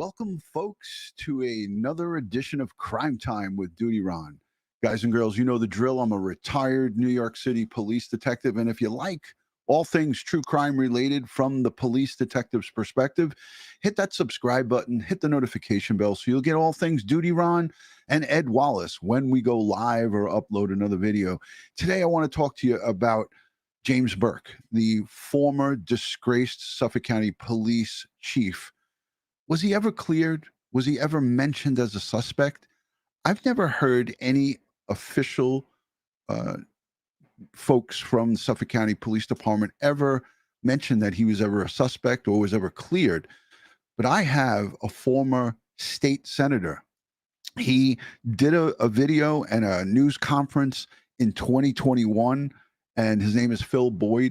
Welcome, folks, to another edition of Crime Time with DutyRon. Guys and girls, you know the drill. I'm a retired New York City police detective, and if you like all things true crime related from the police detective's perspective, hit that subscribe button, hit the notification bell so you'll get all things DutyRon and Ed Wallace when we go live or upload another video. Today, I want to talk to you about James Burke, the former disgraced Suffolk County police chief. Was he ever cleared? Was he ever mentioned as a suspect? I've never heard any official uh, folks from the Suffolk County Police Department ever mention that he was ever a suspect or was ever cleared. But I have a former state senator. He did a video and a news conference in 2021, and his name is Phil Boyle,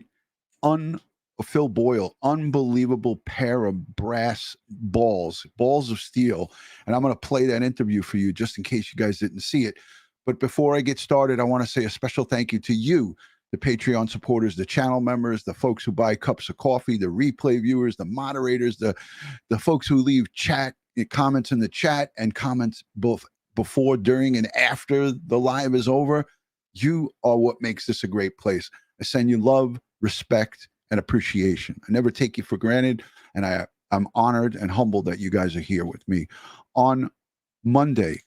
unbelievable pair of brass balls of steel. And I'm going to play that interview for you just in case you guys didn't see it. But before I get started, I want to say a special thank you to you, the Patreon supporters, the channel members, the folks who buy cups of coffee, the replay viewers, the moderators, the folks who leave comments in the chat and comments both before, during, and after the live is over. You are what makes this a great place. I send you love, respect, and appreciation. I never take you for granted, and I'm honored and humbled that you guys are here with me. On Monday,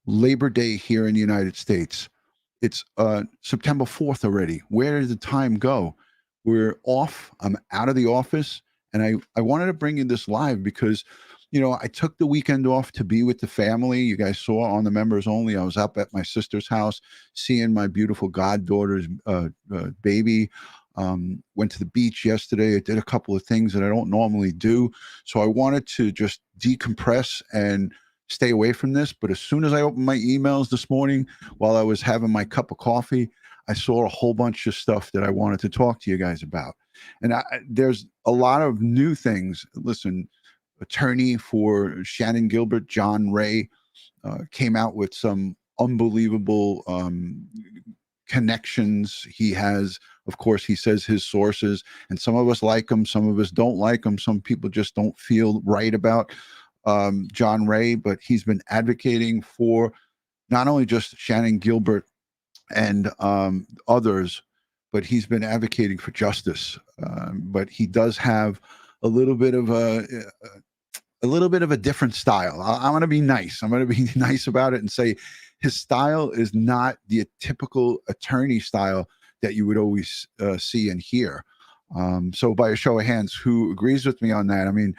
Labor Day here in the United States, it's September 4th already. Where did the time go? We're off. I'm out of the office, and I wanted to bring you this live because, you know, I took the weekend off to be with the family. You guys saw on the members only. I was up at my sister's house seeing my beautiful goddaughter's baby. Went to the beach yesterday. I did a couple of things that I don't normally do. So I wanted to just decompress and stay away from this. But as soon as I opened my emails this morning, while I was having my cup of coffee, I saw a whole bunch of stuff that I wanted to talk to you guys about. And there's a lot of new things. Listen, attorney for Shannon Gilbert, John Ray, came out with some unbelievable connections. He has, of course, he says his sources, and some of us like him, some of us don't like him. Some people just don't feel right about John Ray, but he's been advocating for not only just Shannon Gilbert and others, but he's been advocating for justice. But he does have a little bit of a different style. I'm going to be nice. I'm going to be nice about it and say his style is not the typical attorney style that you would always see and hear. So by a show of hands, who agrees with me on that? I mean,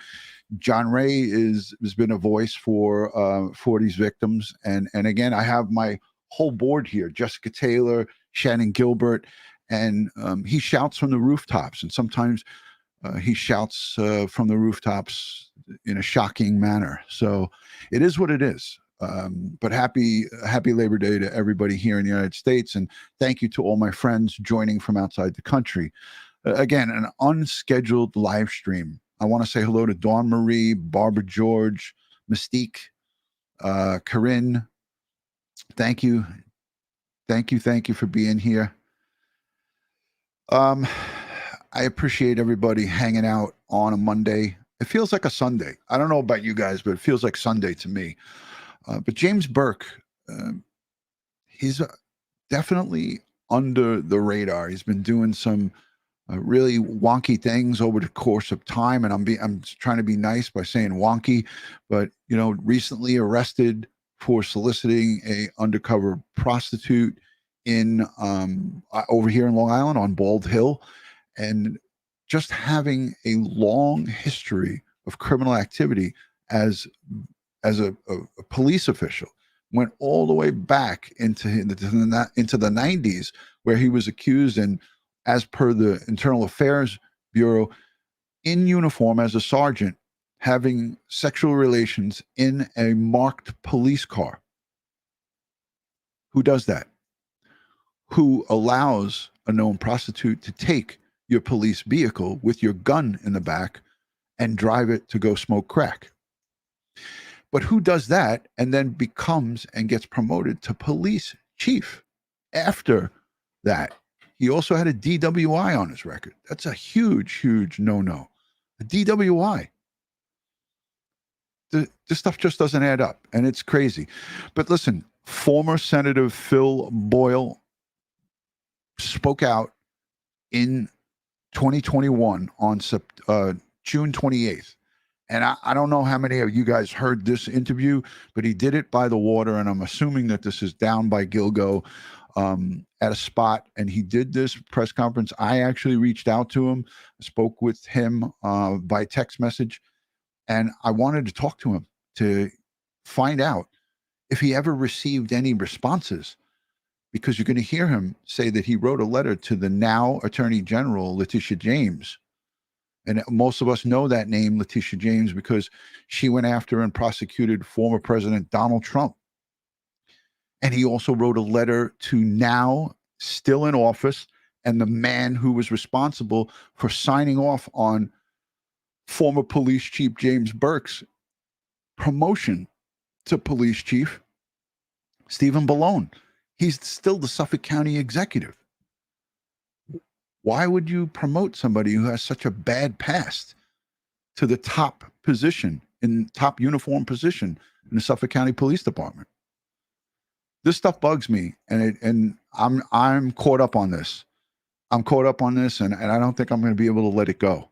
John Ray has been a voice for these victims. And again, I have my whole board here, Jessica Taylor, Shannon Gilbert, and he shouts from the rooftops. And sometimes he shouts from the rooftops in a shocking manner. So it is what it is. But happy Labor Day to everybody here in the United States. And thank you to all my friends joining from outside the country. Again, an unscheduled live stream. I want to say hello to Dawn Marie, Barbara George, Mystique, Corinne. Thank you. Thank you for being here. I appreciate everybody hanging out on a Monday. It feels like a Sunday. I don't know about you guys, but it feels like Sunday to me. But James Burke, he's definitely under the radar. He's been doing some really wonky things over the course of time, and I'm trying to be nice by saying wonky, but you know, recently arrested for soliciting a undercover prostitute in over here in Long Island on Bald Hill, and just having a long history of criminal activity as a police official. Went all the way back into the 90s, where he was accused, and as per the Internal Affairs Bureau, in uniform as a sergeant, having sexual relations in a marked police car. Who does that? Who allows a known prostitute to take your police vehicle with your gun in the back and drive it to go smoke crack? But who does that and then becomes and gets promoted to police chief after that? He also had a DWI on his record. That's a huge, huge no-no. A DWI. This stuff just doesn't add up, and it's crazy. But listen, former Senator Phil Boyle spoke out in 2021 on June 28th. And I don't know how many of you guys heard this interview, but he did it by the water, and I'm assuming that this is down by Gilgo at a spot. And he did this press conference. I actually reached out to him, spoke with him by text message, and I wanted to talk to him to find out if he ever received any responses, because you're going to hear him say that he wrote a letter to the now Attorney General, Letitia James. And most of us know that name, Letitia James, because she went after and prosecuted former President Donald Trump. And he also wrote a letter to now still in office and the man who was responsible for signing off on former police chief James Burke's promotion to police chief, Stephen Bellone. He's still the Suffolk County executive. Why would you promote somebody who has such a bad past to the top position, in top uniform position in the Suffolk County Police Department? This stuff bugs me, and I'm caught up on this. I'm caught up on this, and I don't think I'm going to be able to let it go.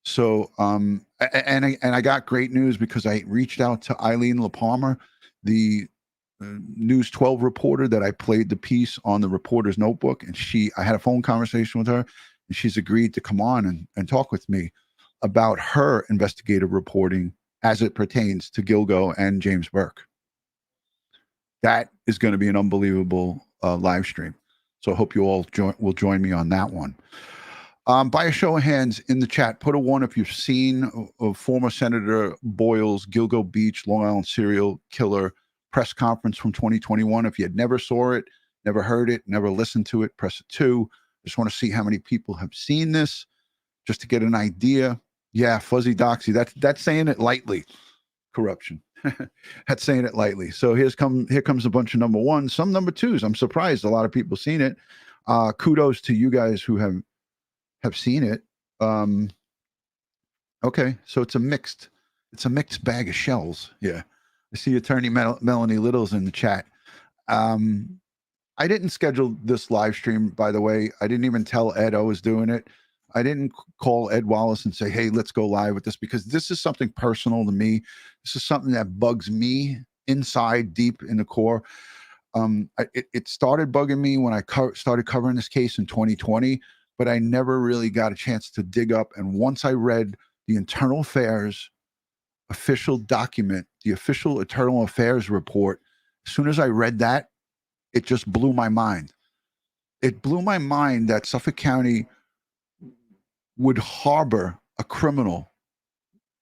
So, and I got great news, because I reached out to Eileen LaPalmer, the News 12 reporter that I played the piece on the Reporter's Notebook, and I had a phone conversation with her, and she's agreed to come on and talk with me about her investigative reporting as it pertains to Gilgo and James Burke. That is going to be an unbelievable live stream. So I hope you all will join me on that one. By a show of hands in the chat, put a 1 if you've seen former Senator Boyle's Gilgo Beach, Long Island serial killer press conference from 2021. If you had never saw it, never heard it, never listened to it, press a 2. Just want to see how many people have seen this, just to get an idea. Yeah, fuzzy doxy. That's saying it lightly. Corruption. That's saying it lightly. So here comes a bunch of number 1s, some number 2s. I'm surprised a lot of people seen it. Kudos to you guys who have seen it. Okay, so it's a mixed bag of shells. Yeah. I see Attorney Melanie Little's in the chat. I didn't schedule this live stream, by the way. I didn't even tell Ed I was doing it. I didn't call Ed Wallace and say, hey, let's go live with this, because this is something personal to me. This is something that bugs me inside, deep in the core. It started bugging me when I started covering this case in 2020, but I never really got a chance to dig up. And once I read the Internal Affairs official document, the official Internal Affairs report, as soon as I read that, it just blew my mind. It blew my mind that Suffolk County would harbor a criminal,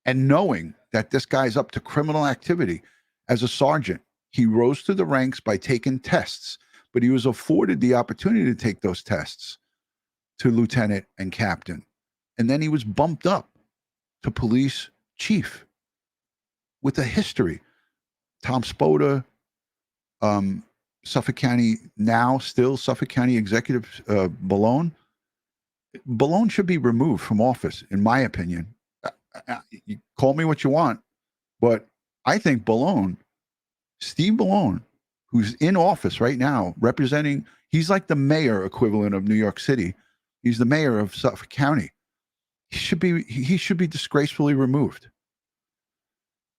and knowing that this guy's up to criminal activity. As a sergeant, he rose through the ranks by taking tests, but he was afforded the opportunity to take those tests to lieutenant and captain. And then he was bumped up to police chief with a history. Tom Spota, Suffolk County, now still Suffolk County executive, Bellone. Bellone should be removed from office, in my opinion. You call me what you want, but I think Steve Bellone, who's in office right now, representing, he's like the mayor equivalent of New York City. He's the mayor of Suffolk County. He should be disgracefully removed.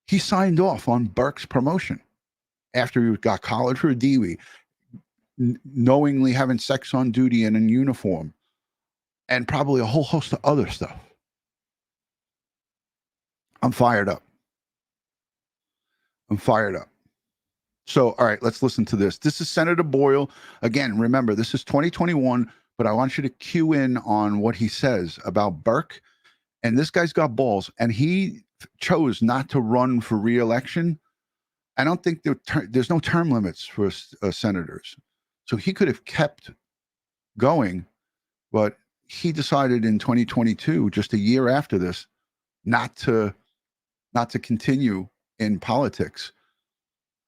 He signed off on Burke's promotion after he got collared for a DWI, knowingly having sex on duty and in uniform, and probably a whole host of other stuff. I'm fired up. So, all right, let's listen to this. This is Senator Boyle. Again, remember, this is 2021, but I want you to cue in on what he says about Burke. And this guy's got balls, and he chose not to run for re-election. I don't think there's no term limits for senators. So he could have kept going, but he decided in 2022, just a year after this, not to continue in politics.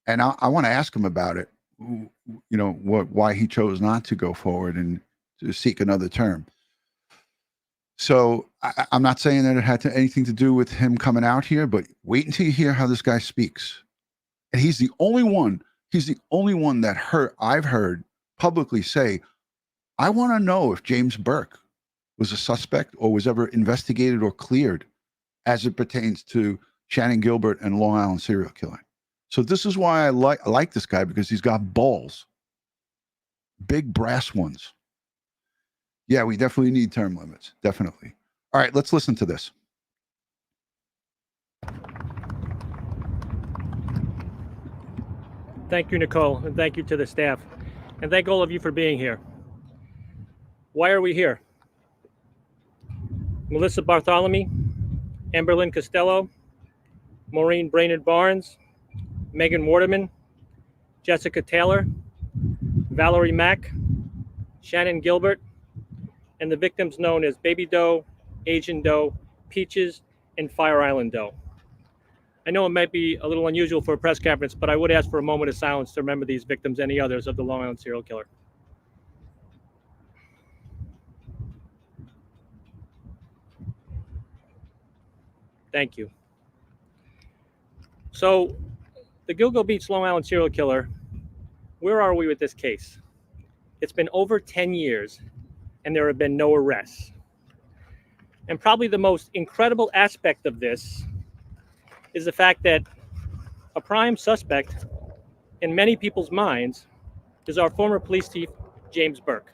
And I want to ask him about it, why he chose not to go forward and to seek another term. So I'm not saying that it had anything to do with him coming out here, but wait until you hear how this guy speaks. And he's the only one that I've heard publicly say, I want to know if James Burke was a suspect or was ever investigated or cleared as it pertains to Shannon Gilbert and Long Island serial killing. So this is why I like this guy, because he's got balls, big brass ones. Yeah, we definitely need term limits. Definitely. All right, let's listen to this. Thank you, Nicole, and thank you to the staff. And thank all of you for being here. Why are we here? Melissa Bartholomew, Amberlynn Costello, Maureen Brainerd Barnes, Megan Waterman, Jessica Taylor, Valerie Mack, Shannon Gilbert, and the victims known as Baby Doe, Asian Doe, Peaches, and Fire Island Doe. I know it might be a little unusual for a press conference, but I would ask for a moment of silence to remember these victims and the others of the Long Island serial killer. Thank you. So, the Gilgo Beach Long Island serial killer, where are we with this case? It's been over 10 years, and there have been no arrests. And probably the most incredible aspect of this is the fact that a prime suspect in many people's minds is our former police chief, James Burke.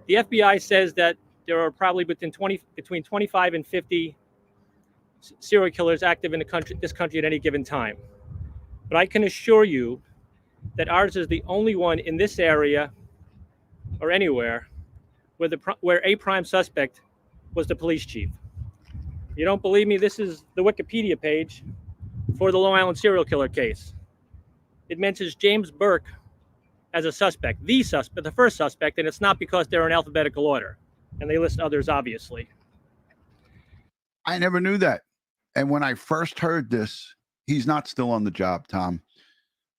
The FBI says that there are probably between 25 and 50 serial killers active in this country at any given time. But I can assure you that ours is the only one in this area or anywhere where a prime suspect was the police chief. You don't believe me? This is the Wikipedia page for the Long Island serial killer case. It mentions James Burke as a suspect, the first suspect, and it's not because they're in alphabetical order. And they list others, obviously. I never knew that. And when I first heard this, he's not still on the job, Tom.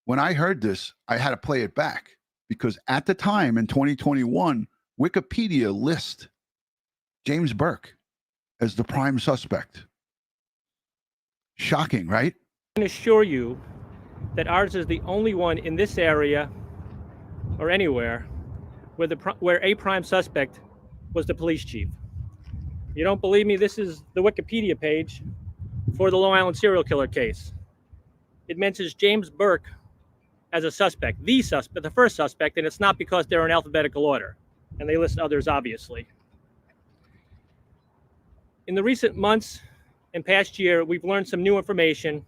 When I heard this, I had to play it back, because at the time in 2021, Wikipedia lists James Burke as the prime suspect. Shocking, right? I can assure you that ours is the only one in this area or anywhere where a prime suspect was the police chief. You don't believe me? This is the Wikipedia page for the Long Island serial killer case. It mentions James Burke as a suspect, the first suspect, and it's not because they're in alphabetical order. And they list others, obviously. In the recent months and past year, we've learned some new information,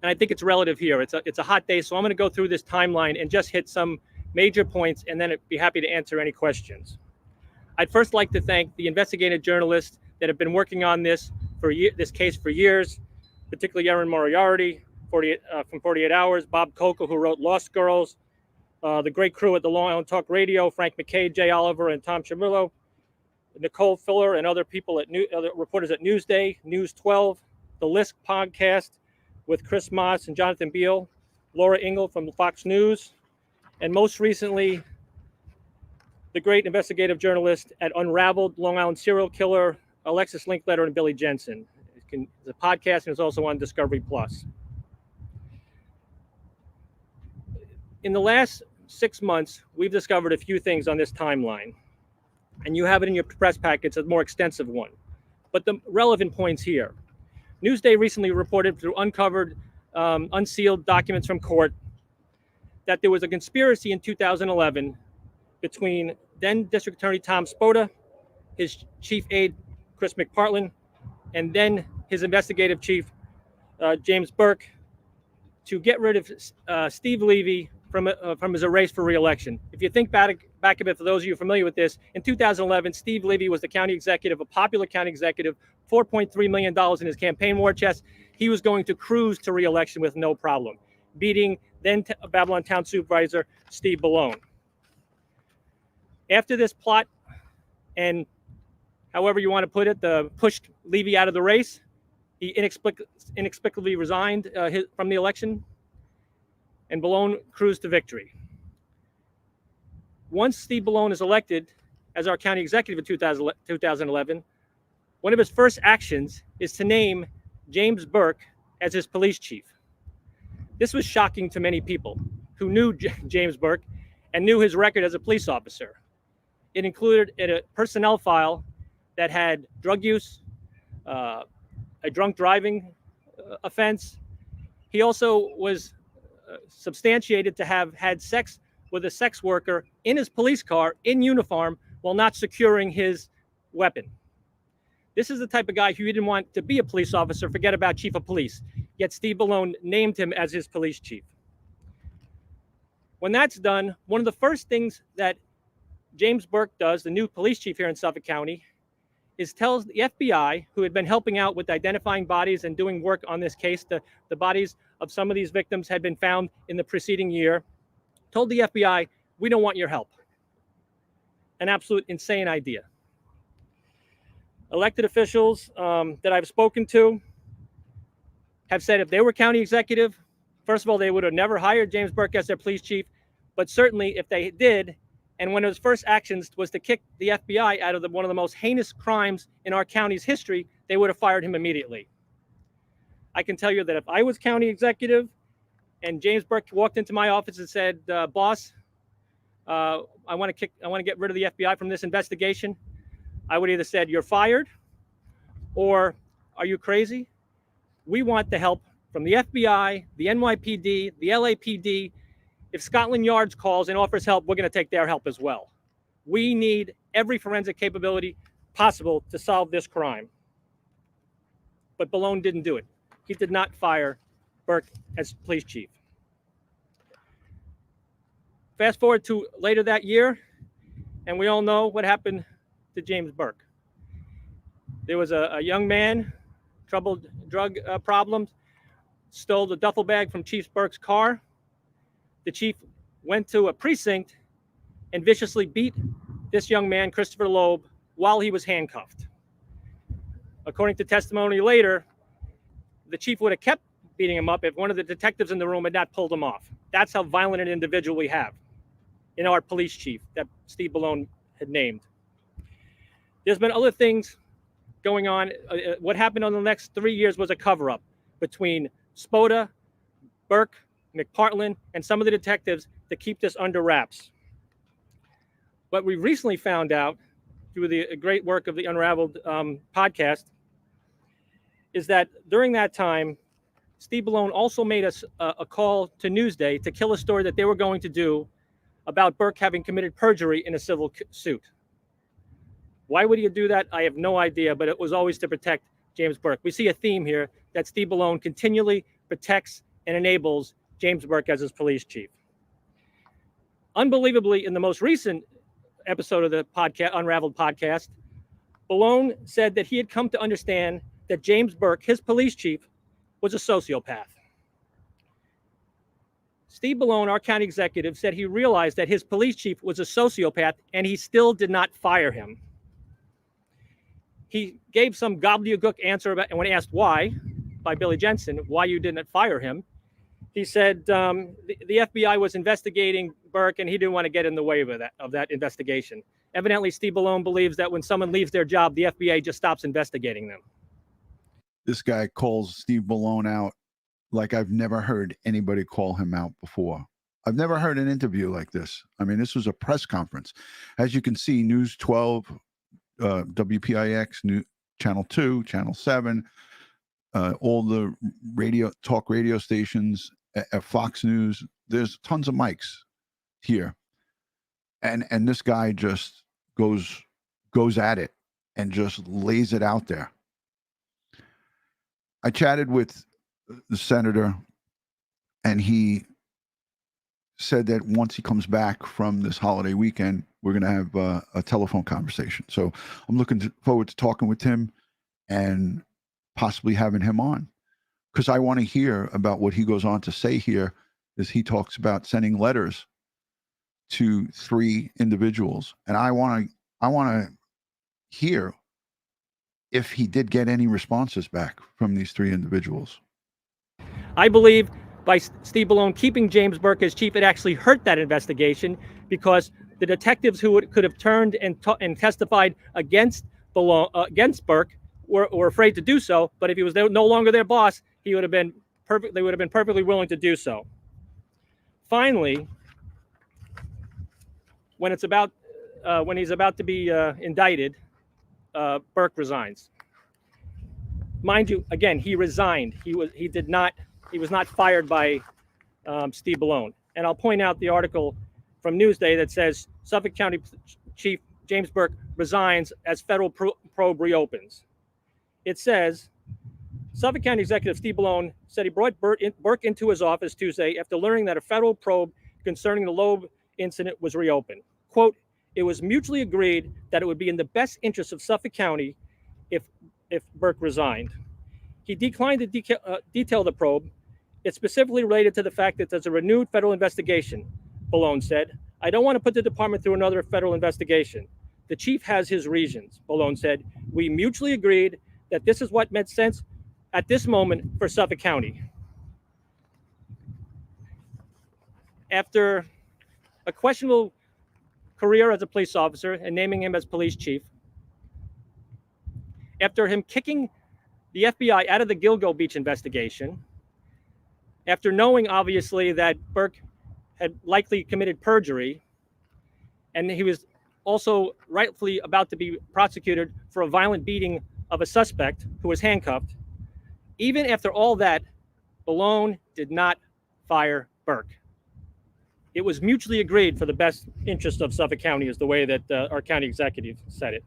and I think it's relative here. It's a hot day, so I'm going to go through this timeline and just hit some major points, and then I'd be happy to answer any questions. I'd first like to thank the investigative journalists that have been working on this case for years, particularly Erin Moriarty from 48 Hours, Bob Coco, who wrote Lost Girls, the great crew at the Long Island Talk Radio, Frank McKay, Jay Oliver, and Tom Chamillo, Nicole Filler, and other people other reporters at Newsday, News 12, the Lisk podcast with Chris Moss and Jonathan Beal, Laura Ingle from Fox News, and most recently, the great investigative journalist at Unraveled, Long Island serial killer, Alexis Linkletter and Billy Jensen. It's a podcast, and it's also on Discovery Plus. In the last 6 months, we've discovered a few things on this timeline, and you have it in your press packets, a more extensive one. But the relevant points here. Newsday recently reported through uncovered, unsealed documents from court that there was a conspiracy in 2011 between then District Attorney Tom Spota, his chief aide, Chris McPartlin, and then his investigative chief, James Burke, to get rid of Steve Levy from his race for re-election. If you think back a bit, for those of you familiar with this, in 2011, Steve Levy was the county executive, a popular county executive, $4.3 million in his campaign war chest. He was going to cruise to re-election with no problem, beating then Babylon Town Supervisor Steve Bellone. After this plot, and however you want to put it, pushed Levy out of the race, he inexplicably resigned from the election, and Bellone cruised to victory. Once Steve Bellone is elected, as our county executive in 2011, one of his first actions is to name James Burke as his police chief. This was shocking to many people who knew James Burke and knew his record as a police officer. It included a personnel file that had drug use, a drunk driving offense. He also was substantiated to have had sex with a sex worker in his police car in uniform while not securing his weapon. This is the type of guy who didn't want to be a police officer, forget about chief of police. Yet Steve Bellone named him as his police chief. When that's done, one of the first things that James Burke does, the new police chief here in Suffolk County, is tells the FBI, who had been helping out with identifying bodies and doing work on this case, the bodies of some of these victims had been found in the preceding year, told the FBI, we don't want your help. An absolute insane idea. Elected officials that I've spoken to have said if they were county executive, first of all, they would have never hired James Burke as their police chief, but certainly if they did, and one of his first actions was to kick the FBI out of one of the most heinous crimes in our county's history, they would have fired him immediately. I can tell you that if I was county executive and James Burke walked into my office and said, boss, I want to get rid of the FBI from this investigation, I would either said, you're fired, or are you crazy? We want the help from the FBI, the NYPD, the LAPD. If Scotland Yard calls and offers help, we're going to take their help as well. We need every forensic capability possible to solve this crime. But Bellone didn't do it. He did not fire Burke as police chief. Fast forward to later that year, and we all know what happened to James Burke. There was a young man, troubled drug problems, stole the duffel bag from Chief Burke's car. The chief went to a precinct and viciously beat this young man, Christopher Loeb, while he was handcuffed. According to testimony later, the chief would have kept beating him up if one of the detectives in the room had not pulled him off. That's how violent an individual we have in our police chief that Steve Bellone had named. There's been other things going on. What happened in the next 3 years was a cover-up between Spota, Burke, McPartland, and some of the detectives to keep this under wraps. What we recently found out through the great work of the Unraveled podcast is that during that time, Steve Bellone also made us a call to Newsday to kill a story that they were going to do about Burke having committed perjury in a civil suit. Why would he do that? I have no idea, but it was always to protect James Burke. We see a theme here that Steve Bellone continually protects and enables James Burke as his police chief. Unbelievably, in the most recent episode of the podcast, Unraveled podcast, Bellone said that he had come to understand that James Burke, his police chief, was a sociopath. Steve Bellone, our county executive, said he realized that his police chief was a sociopath and he still did not fire him. He gave some gobbledygook answer about, and when asked why, by Billy Jensen, why you didn't fire him, he said the FBI was investigating Burke and he didn't want to get in the way of that investigation. Evidently, Steve Bellone believes that when someone leaves their job, the FBI just stops investigating them. This guy calls Steve Bellone out like I've never heard anybody call him out before. I've never heard an interview like this. I mean, this was a press conference. As you can see, News 12, WPIX, Channel 2, Channel 7, all the talk radio stations, Fox News, there's tons of mics here. And this guy just goes at it and just lays it out there. I chatted with the senator, and he said that once he comes back from this holiday weekend, we're going to have a telephone conversation. So I'm looking forward to talking with him and possibly having him on, because I want to hear about what he goes on to say here as he talks about sending letters to 3 individuals. And I want to hear if he did get any responses back from these 3 individuals. I believe by Steve Bellone keeping James Burke as chief, it actually hurt that investigation, because The detectives who could have turned and testified against Burke were afraid to do so. But if he was no longer their boss, he would have been they would have been perfectly willing to do so. Finally, when he's about to be indicted, Burke resigns. Mind you, again, he resigned. He was not fired by Steve Bellone. And I'll point out the article from Newsday that says Suffolk County Chief James Burke resigns as federal probe reopens. It says Suffolk County Executive Steve Bellone said he brought Burke into his office Tuesday after learning that a federal probe concerning the Loeb incident was reopened. Quote, "It was mutually agreed that it would be in the best interest of Suffolk County if Burke resigned." He declined to detail the probe. It's specifically related to the fact that there's a renewed federal investigation, Bellone said. "I don't want to put the department through another federal investigation. The chief has his reasons," Bellone said. "We mutually agreed that this is what made sense at this moment for Suffolk County." After a questionable career as a police officer and naming him as police chief, after him kicking the FBI out of the Gilgo Beach investigation, after knowing obviously that Burke had likely committed perjury, and he was also rightfully about to be prosecuted for a violent beating of a suspect who was handcuffed, even after all that, Bellone did not fire Burke. It was mutually agreed for the best interest of Suffolk County, is the way that our county executive said it.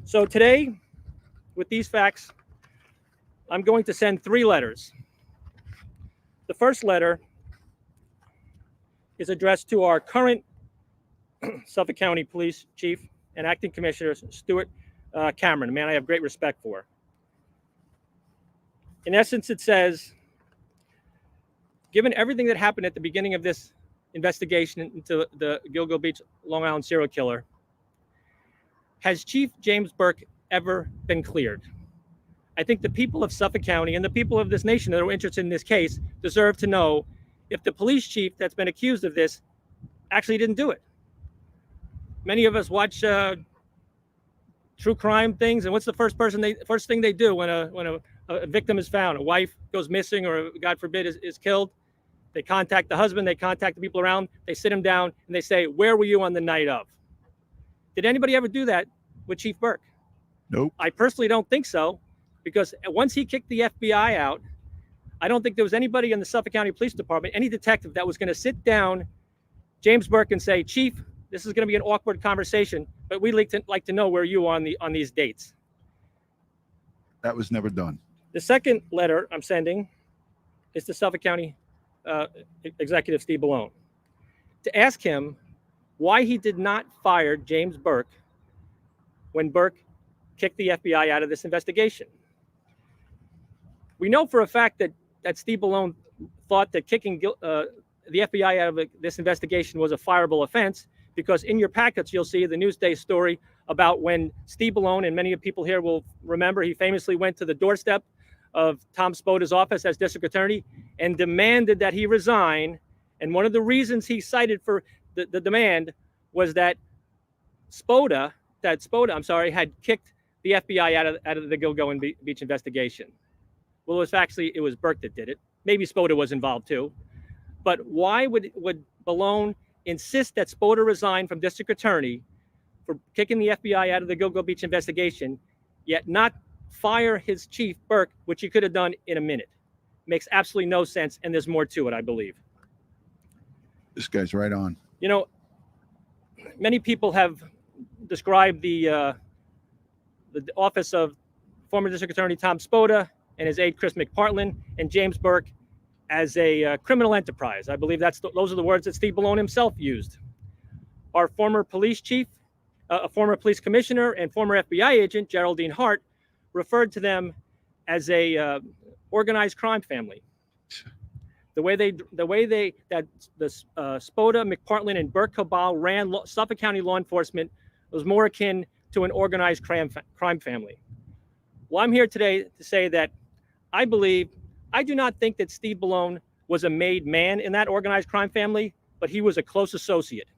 So today, with these facts, I'm going to send 3 letters. The first letter is addressed to our current Suffolk County Police Chief and Acting Commissioner, Stuart Cameron, a man I have great respect for. In essence, it says, given everything that happened at the beginning of this investigation into the Gilgo Beach, Long Island serial killer, has Chief James Burke ever been cleared? I think the people of Suffolk County and the people of this nation that are interested in this case deserve to know if the police chief that's been accused of this actually didn't do it. Many of us watch true crime things, and what's the first thing they do when a victim is found? A wife goes missing, or God forbid is killed. They contact the husband, they contact the people around, they sit him down, and they say, "Where were you on the night of?" Did anybody ever do that with Chief Burke? Nope. I personally don't think so, because once he kicked the FBI out, I don't think there was anybody in the Suffolk County Police Department, any detective, that was going to sit down James Burke and say, "Chief, this is going to be an awkward conversation, but we'd like to know where you are on these dates." That was never done. The second letter I'm sending is to Suffolk County Executive Steve Bellone to ask him why he did not fire James Burke when Burke kicked the FBI out of this investigation. We know for a fact that Steve Bellone thought that kicking the FBI out of this investigation was a fireable offense, because in your packets you'll see the Newsday story about when Steve Bellone, and many of people here will remember, he famously went to the doorstep of Tom Spota's office as district attorney and demanded that he resign. And one of the reasons he cited for the demand was that Spota had kicked the FBI out of the Gilgo Beach investigation. Well, it was Burke that did it. Maybe Spota was involved too. But why would Bellone insist that Spota resign from district attorney for kicking the FBI out of the Gilgo Beach investigation, yet not fire his chief, Burke, which he could have done in a minute? Makes absolutely no sense, and there's more to it, I believe. This guy's right on. You know, many people have described the office of former district attorney Tom Spota and his aide Chris McPartland and James Burke as a criminal enterprise. I believe those are the words that Steve Bellone himself used. Our former police chief, a former police commissioner, and former FBI agent Geraldine Hart referred to them as a organized crime family. The way that the Spota, McPartland, and Burke cabal ran Suffolk County law enforcement was more akin to an organized crime family. Well, I'm here today to say that I do not think that Steve Bellone was a made man in that organized crime family, but he was a close associate.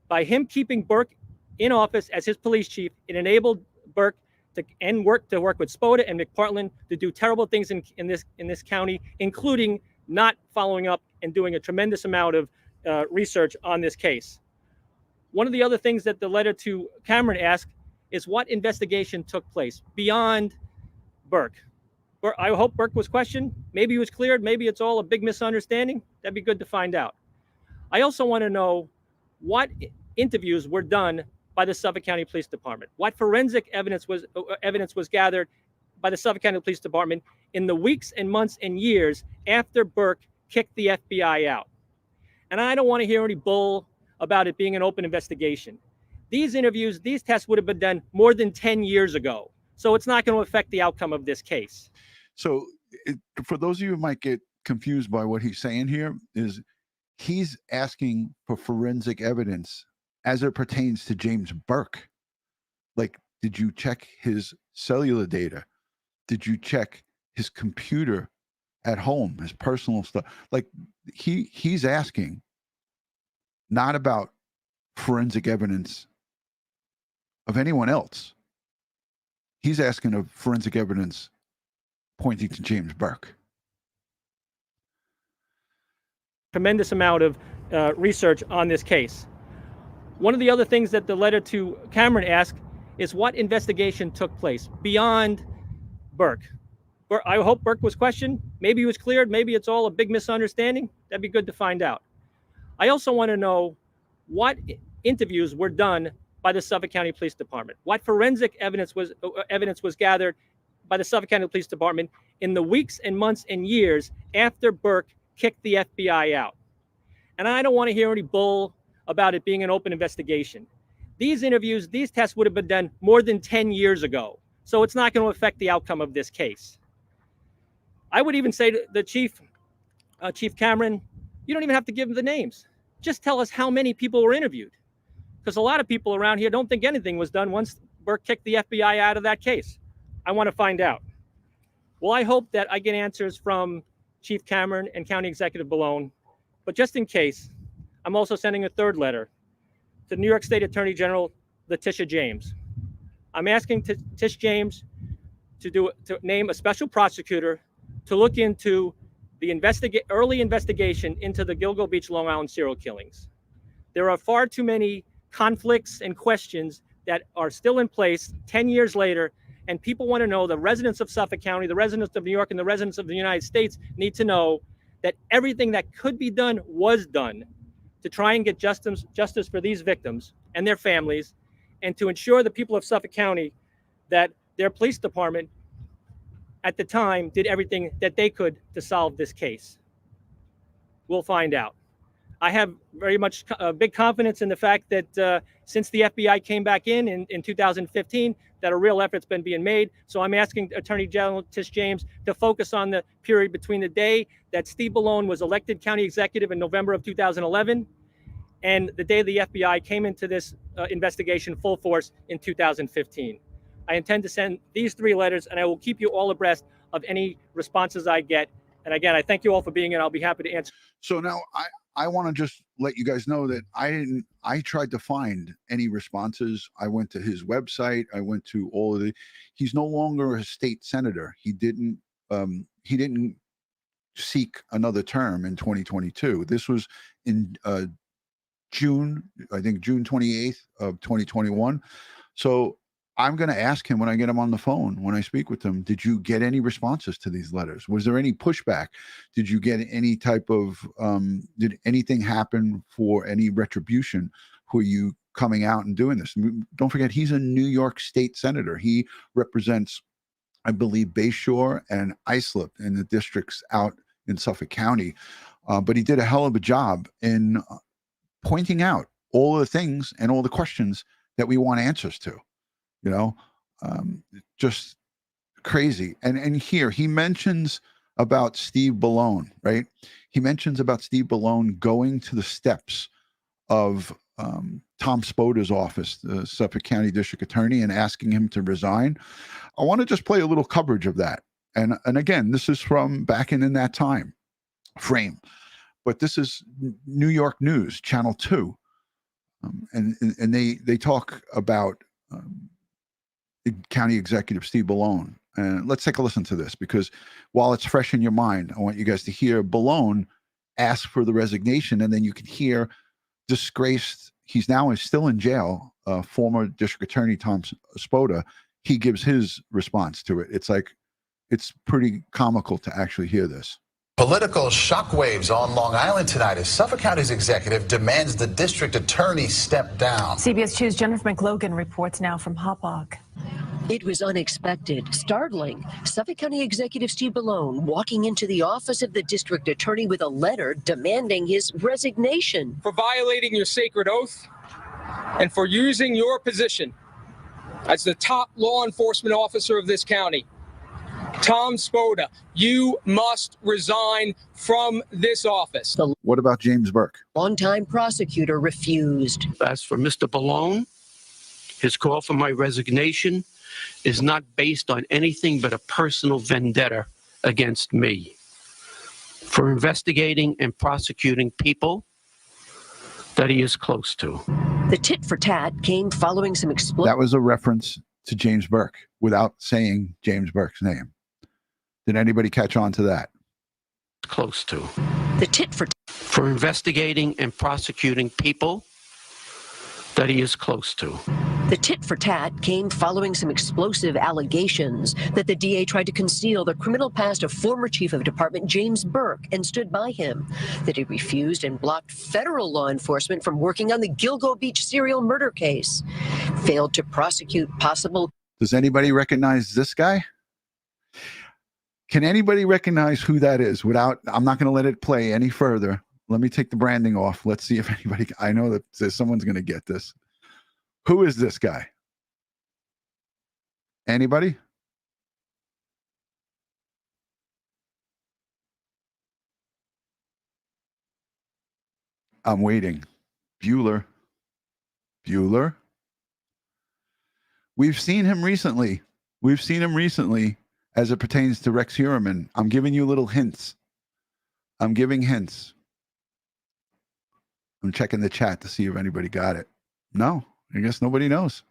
By him keeping Burke in office as his police chief, it enabled Burke to work with Spota and McPartland to do terrible things in this county, including not following up and doing a tremendous amount of research on this case. One of the other things that the letter to Cameron asked is what investigation took place beyond Burke. I hope Burke was questioned. Maybe he was cleared. Maybe it's all a big misunderstanding. That'd be good to find out. I also want to know what interviews were done by the Suffolk County Police Department. What forensic evidence was gathered by the Suffolk County Police Department in the weeks and months and years after Burke kicked the FBI out. And I don't want to hear any bull about it being an open investigation. These interviews, these tests would have been done more than 10 years ago. So it's not going to affect the outcome of this case. So for those of you who might get confused by what he's saying here, is he's asking for forensic evidence as it pertains to James Burke. Like, did you check his cellular data? Did you check his computer at home, his personal stuff? Like, he's asking not about forensic evidence of anyone else. He's asking of forensic evidence pointing to James Burke. Tremendous amount of research on this case. One of the other things that the letter to Cameron asked is what investigation took place beyond Burke. I hope Burke was questioned. Maybe he was cleared. Maybe it's all a big misunderstanding. That'd be good to find out. I also want to know what interviews were done by the Suffolk County Police Department. What forensic evidence was gathered by the Suffolk County Police Department in the weeks and months and years after Burke kicked the FBI out. And I don't want to hear any bull about it being an open investigation. These interviews, these tests would have been done more than 10 years ago. So it's not going to affect the outcome of this case. I would even say to the Chief Cameron, you don't even have to give them the names. Just tell us how many people were interviewed. Because a lot of people around here don't think anything was done once Burke kicked the FBI out of that case. I want to find out. Well, I hope that I get answers from Chief Cameron and County Executive Bellone. But just in case, I'm also sending a third letter to New York State Attorney General Letitia James. I'm asking Tish James to name a special prosecutor to look into the early investigation into the Gilgo Beach, Long Island serial killings. There are far too many conflicts and questions that are still in place 10 years later, and people want to know, the residents of Suffolk County, the residents of New York, and the residents of the United States need to know that everything that could be done was done to try and get justice for these victims and their families, and to ensure the people of Suffolk County that their police department at the time did everything that they could to solve this case. We'll find out. I have very much big confidence in the fact that since the FBI came back in 2015, that a real effort's been being made. So I'm asking Attorney General Tish James to focus on the period between the day that Steve Bellone was elected county executive in November of 2011 and the day the FBI came into this investigation full force in 2015. I intend to send these 3 letters, and I will keep you all abreast of any responses I get. And again, I thank you all for being here. I'll be happy to answer. So now I want to just let you guys know that I tried to find any responses. I went to his website. I went to all of he's no longer a state senator. He didn't seek another term in 2022. This was in June 28th of 2021. So I'm going to ask him when I get him on the phone, when I speak with him, did you get any responses to these letters? Was there any pushback? Did you get any type of, did anything happen for any retribution for you coming out and doing this? Don't forget, he's a New York State senator. He represents, I believe, Bayshore and Islip in the districts out in Suffolk County. But he did a hell of a job in pointing out all the things and all the questions that we want answers to. You know, just crazy. And here he mentions about Steve Bellone, right? He mentions about Steve Bellone going to the steps of Tom Spota's office, the Suffolk County District Attorney, and asking him to resign. I want to just play a little coverage of that. And again, this is from back in that time frame, but this is New York News, Channel 2. And they talk about County Executive Steve Bellone. And let's take a listen to this, because while it's fresh in your mind, I want you guys to hear Bellone ask for the resignation, and then you can hear disgraced, he's now still in jail, former District Attorney Tom Spota. He gives his response to it. It's like, it's pretty comical to actually hear this. Political shockwaves on Long Island tonight as Suffolk County's executive demands the district attorney step down. CBS 2's Jennifer McLogan reports now from Hauppauge. It was unexpected, startling. Suffolk County Executive Steve Bellone walking into the office of the district attorney with a letter demanding his resignation. For violating your sacred oath and for using your position as the top law enforcement officer of this county. Tom Spota, you must resign from this office. What about James Burke? Longtime prosecutor refused. As for Mr. Bellone, his call for my resignation is not based on anything but a personal vendetta against me for investigating and prosecuting people that he is close to. The tit for tat came following some explosions. That was a reference to James Burke without saying James Burke's name. Did anybody catch on to that? Close to. The tit for investigating and prosecuting people that he is close to. The tit for tat came following some explosive allegations that the DA tried to conceal the criminal past of former Chief of Department James Burke and stood by him, that he refused and blocked federal law enforcement from working on the Gilgo Beach serial murder case, failed to prosecute possible. Does anybody recognize this guy? Can anybody recognize who that is without, I'm not going to let it play any further. Let me take the branding off. Let's see if anybody, I know that someone's going to get this. Who is this guy? Anybody? I'm waiting. Bueller. We've seen him recently. As it pertains to Rex Heuermann. I'm giving you little hints. I'm giving hints. I'm checking the chat to see if anybody got it. No, I guess nobody knows.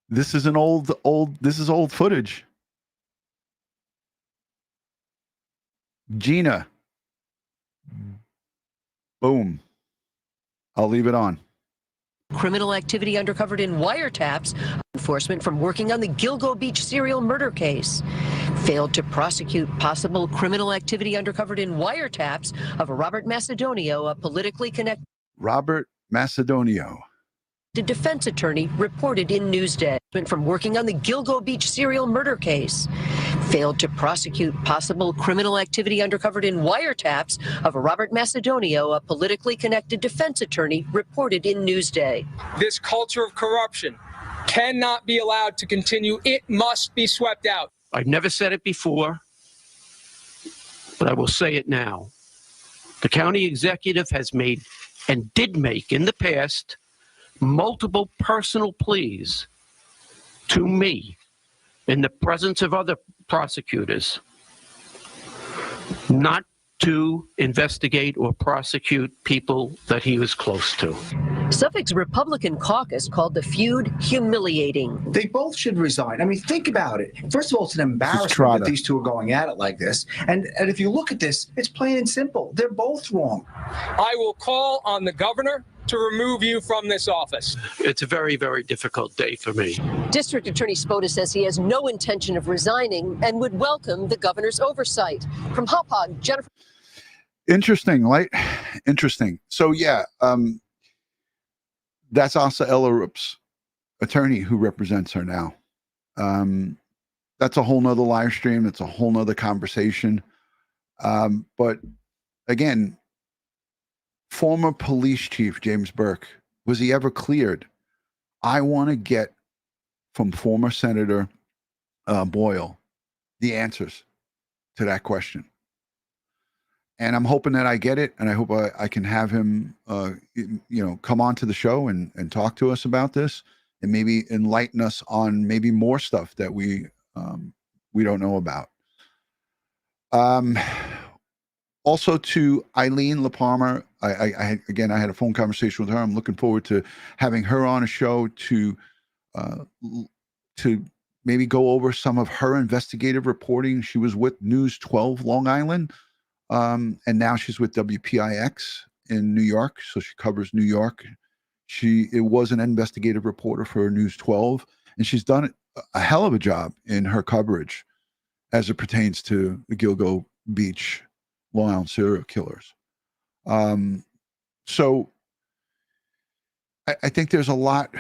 This is old footage. Gina. Boom. I'll leave it on. Criminal activity uncovered in wiretaps, enforcement from working on the Gilgo Beach serial murder case. Failed to prosecute possible criminal activity uncovered in wiretaps of Robert Macedonio, a politically connected Robert Macedonio. The defense attorney reported in Newsday from working on the Gilgo Beach serial murder case. Failed to prosecute possible criminal activity uncovered in wiretaps of Robert Macedonio, a politically connected defense attorney, reported in Newsday. This culture of corruption cannot be allowed to continue. It must be swept out. I've never said it before, but I will say it now. The county executive has made and did make in the past multiple personal pleas to me in the presence of other prosecutors not to investigate or prosecute people that he was close to. Suffolk's Republican caucus called the feud humiliating. They both should resign. I mean, think about it. First of all, it's an embarrassment that these two are going at it like this. And if you look at this, it's plain and simple. They're both wrong. I will call on the governor to remove you from this office. It's a very, very difficult day for me. District Attorney Spota says he has no intention of resigning and would welcome the governor's oversight. From Hauppauge, Jennifer. Interesting, right? Interesting. So yeah, that's Asa Ellerup's attorney who represents her now. That's a whole nother live stream. It's a whole nother conversation. But again, former police chief James Burke, was he ever cleared? I want to get from former Senator Boyle the answers to that question. And I'm hoping that I get it, and I hope I can have him, come on to the show and talk to us about this, and maybe enlighten us on maybe more stuff that we don't know about. Also to Eileen LaPalmer, I again, I had a phone conversation with her. I'm looking forward to having her on a show to maybe go over some of her investigative reporting. She was with News 12 Long Island, and now she's with WPIX in New York, so she covers New York. It was an investigative reporter for News 12, and she's done a hell of a job in her coverage as it pertains to the Gilgo Beach Long Island serial killers. So I think there's a lot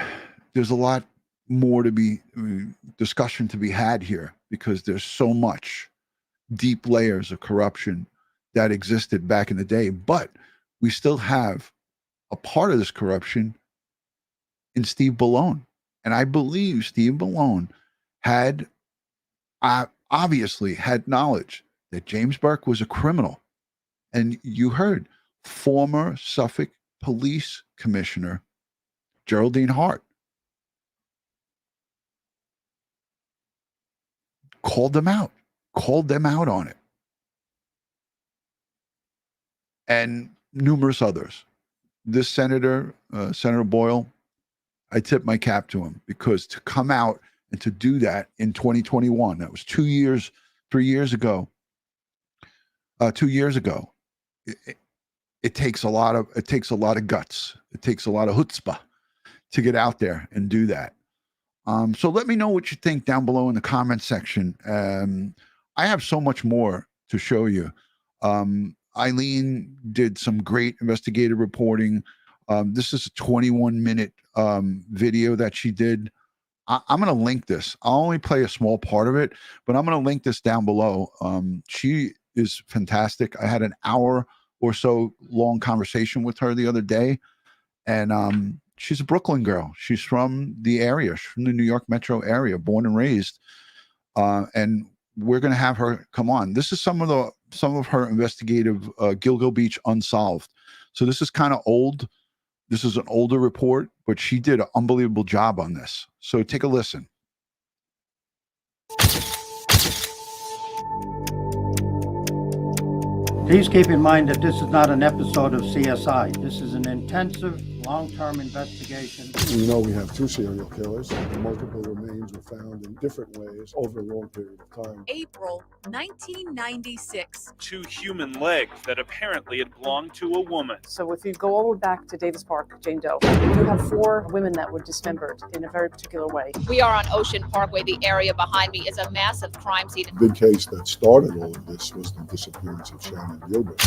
more to be discussion to be had here, because there's so much deep layers of corruption that existed back in the day, but we still have a part of this corruption in Steve Bellone. And I believe Steve Bellone had obviously had knowledge that James Burke was a criminal. And you heard former Suffolk Police Commissioner Geraldine Hart called them out on it. And numerous others. This senator, Senator Boyle, I tip my cap to him, because to come out and to do that in 2021, that was 3 years ago. 2 years ago, it takes a lot of guts. It takes a lot of chutzpah to get out there and do that. So let me know what you think down below in the comment section. I have so much more to show you. Eileen did some great investigative reporting. This is a 21-minute video that she did. I'm going to link this. I'll only play a small part of it, but I'm going to link this down below. She is fantastic. I had an hour or so long conversation with her the other day, and she's a Brooklyn girl. She's from the area. She's from the New York metro area, born and raised. And we're going to have her come on. This is some of her investigative Gilgo Beach Unsolved. So this is kind of old. This is an older report, but she did an unbelievable job on this. So take a listen. Please keep in mind that this is not an episode of CSI. This is an intensive, long-term investigation. We know we have 2 serial killers. Multiple remains were found in different ways over a long period of time. April 1996. 2 human legs that apparently had belonged to a woman. So if you go all the way back to Davis Park, Jane Doe, you have 4 women that were dismembered in a very particular way. We are on Ocean Parkway. The area behind me is a massive crime scene. The big case that started all of this was the disappearance of Shannon Gilbert.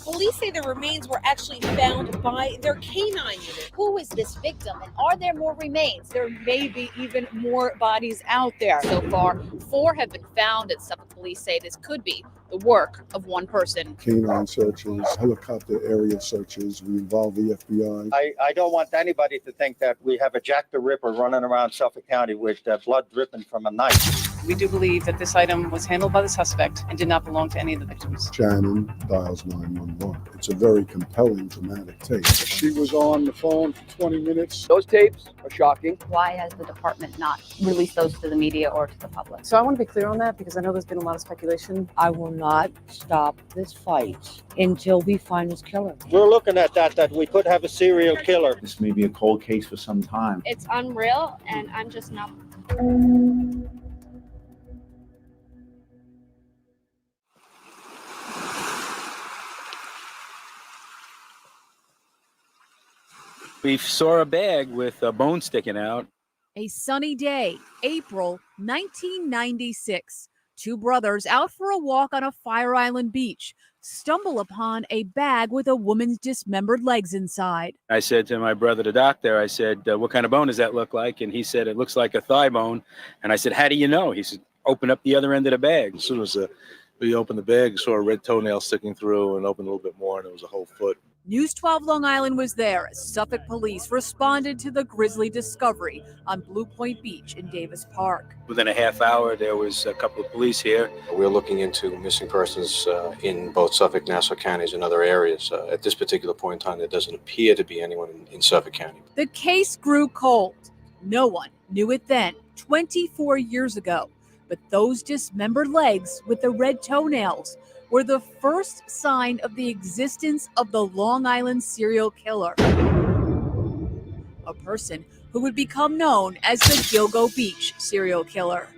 Police say the remains were actually found by their canine unit. Who is this victim, and are there more remains? There may be even more bodies out there. So far, 4 have been found, and Suffolk police say this could be the work of one person. Canine searches, helicopter area searches, we involve the FBI. I don't want anybody to think that we have a Jack the Ripper running around Suffolk County with blood dripping from a knife. We do believe that this item was handled by the suspect and did not belong to any of the victims. Shannon dials 911. It's a very compelling, dramatic tape. She was on the phone for 20 minutes. Those tapes are shocking. Why has the department not released those to the media or to the public? So I want to be clear on that, because I know there's been a lot of speculation. I will not stop this fight until we find this killer. We're looking at that we could have a serial killer. This may be a cold case for some time. It's unreal, and I'm just not. We saw a bag with a bone sticking out. A sunny day, April 1996. 2 brothers out for a walk on a Fire Island beach stumble upon a bag with a woman's dismembered legs inside. I said to my brother, the doctor, I said, what kind of bone does that look like? And he said, it looks like a thigh bone. And I said, how do you know? He said, open up the other end of the bag. As soon as we opened the bag, saw a red toenail sticking through, and opened a little bit more, and it was a whole foot. News 12 Long Island was there as Suffolk police responded to the grisly discovery on Blue Point Beach in Davis Park. Within a half hour, there was a couple of police here. We're looking into missing persons in both Suffolk, Nassau counties, and other areas. At this particular point in time, there doesn't appear to be anyone in Suffolk County. The case grew cold. No one knew it then, 24 years ago. But those dismembered legs with the red toenails were the first sign of the existence of the Long Island serial killer, a person who would become known as the Gilgo Beach serial killer.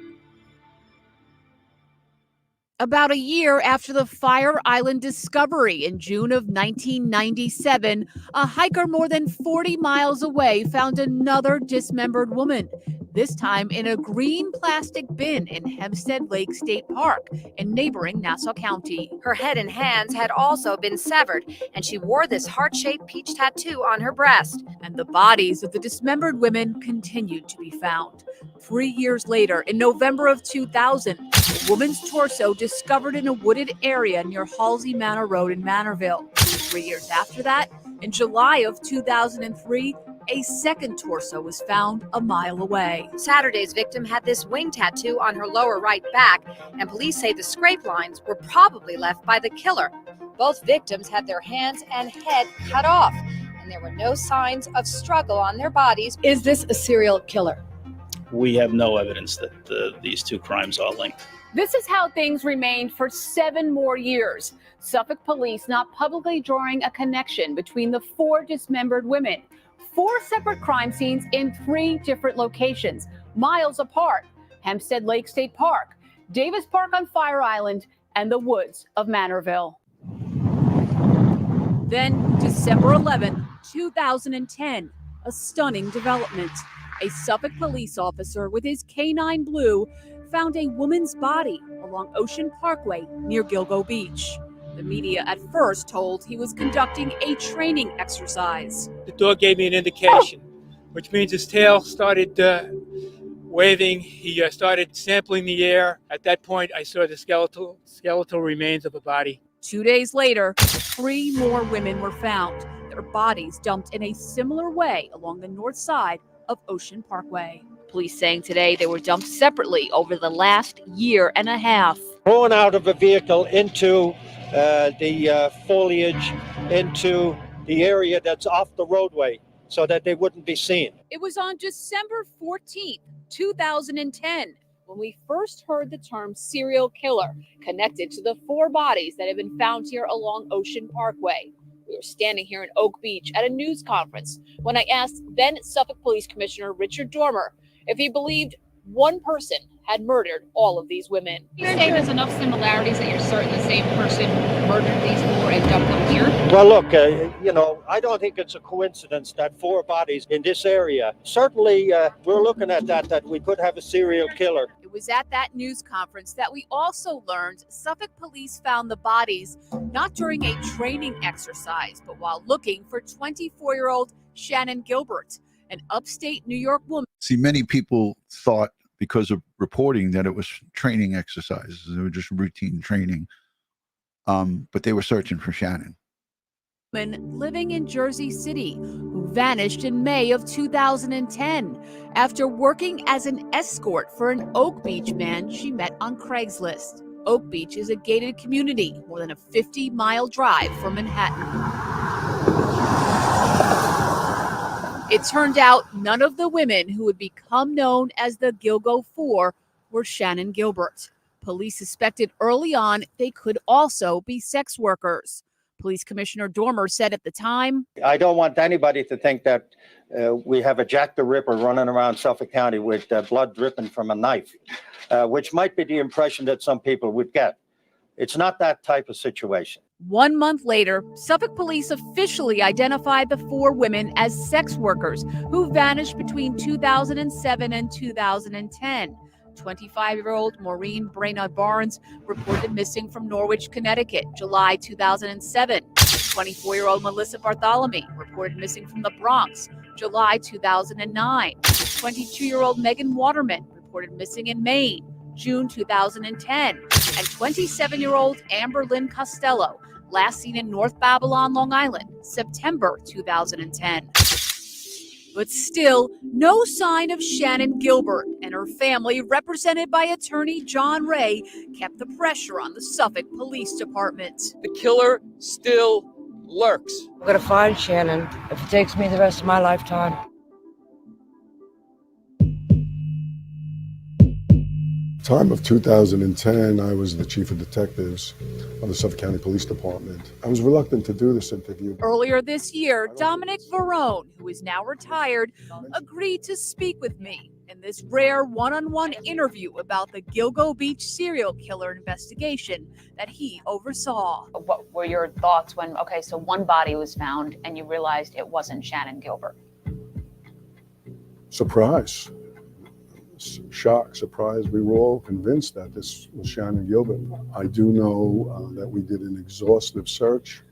About a year after the Fire Island discovery in June of 1997, a hiker more than 40 miles away found another dismembered woman, this time in a green plastic bin in Hempstead Lake State Park in neighboring Nassau County. Her head and hands had also been severed, and she wore this heart-shaped peach tattoo on her breast. And the bodies of the dismembered women continued to be found. 3 years later, in November of 2000, a woman's torso discovered in a wooded area near Halsey Manor Road in Manorville. 3 years after that, in July of 2003, a second torso was found a mile away. Saturday's victim had this wing tattoo on her lower right back, and police say the scrape lines were probably left by the killer. Both victims had their hands and head cut off, and there were no signs of struggle on their bodies. Is this a serial killer? We have no evidence that these two crimes are linked. This is how things remained for 7 more years. Suffolk police not publicly drawing a connection between the 4 dismembered women. 4 separate crime scenes in 3 different locations, miles apart: Hempstead Lake State Park, Davis Park on Fire Island, and the woods of Manorville. Then, December 11, 2010, a stunning development. A Suffolk police officer with his K9 Blue found a woman's body along Ocean Parkway near Gilgo Beach. The media at first told he was conducting a training exercise. The dog gave me an indication, which means his tail started waving. He started sampling the air. At that point, I saw the skeletal remains of a body. 2 days later, 3 more women were found, their bodies dumped in a similar way along the north side of Ocean Parkway. Police saying today they were dumped separately over the last year and a half. Thrown out of a vehicle into the foliage, into the area that's off the roadway so that they wouldn't be seen. It was on December 14th, 2010, when we first heard the term serial killer connected to the 4 bodies that have been found here along Ocean Parkway. We were standing here in Oak Beach at a news conference when I asked then Suffolk Police Commissioner Richard Dormer if he believed one person had murdered all of these women. You say there's enough similarities that you're certain the same person murdered these 4 and dumped them here? Well, look, I don't think it's a coincidence that 4 bodies in this area. Certainly, we're looking at that we could have a serial killer. It was at that news conference that we also learned Suffolk police found the bodies not during a training exercise, but while looking for 24-year-old Shannon Gilbert, an upstate New York woman. See, many people thought because of reporting that it was training exercises. They were just routine training. But they were searching for Shannon. Living in Jersey City, who vanished in May of 2010 after working as an escort for an Oak Beach man she met on Craigslist. Oak Beach is a gated community, more than a 50-mile drive from Manhattan. It turned out none of the women who would become known as the Gilgo 4 were Shannon Gilbert. Police suspected early on they could also be sex workers. Police Commissioner Dormer said at the time, I don't want anybody to think that we have a Jack the Ripper running around Suffolk County with blood dripping from a knife, which might be the impression that some people would get. It's not that type of situation. 1 month later, Suffolk police officially identified the 4 women as sex workers who vanished between 2007 and 2010. 25-year-old Maureen Brainerd Barnes reported missing from Norwich, Connecticut, July 2007. 24-year-old Melissa Bartholomew reported missing from the Bronx, July 2009. 22-year-old Megan Waterman reported missing in Maine, June 2010. And 27-year-old Amber Lynn Costello, last seen in North Babylon, Long Island, September 2010. But still, no sign of Shannon Gilbert, and her family, represented by attorney John Ray, kept the pressure on the Suffolk Police Department. The killer still lurks. I'm going to find Shannon if it takes me the rest of my lifetime. time of 2010, I was the chief of detectives of the Suffolk County Police Department. I was reluctant to do this interview. Earlier this year, Dominic Bellone, who is now retired, agreed to speak with me in this rare one-on-one interview about the Gilgo Beach serial killer investigation that he oversaw. What were your thoughts when, okay, so one body was found and you realized it wasn't Shannon Gilbert? Surprise. Shock, surprise. We were all convinced that this was Shannon Gilbert. I do know that we did an exhaustive search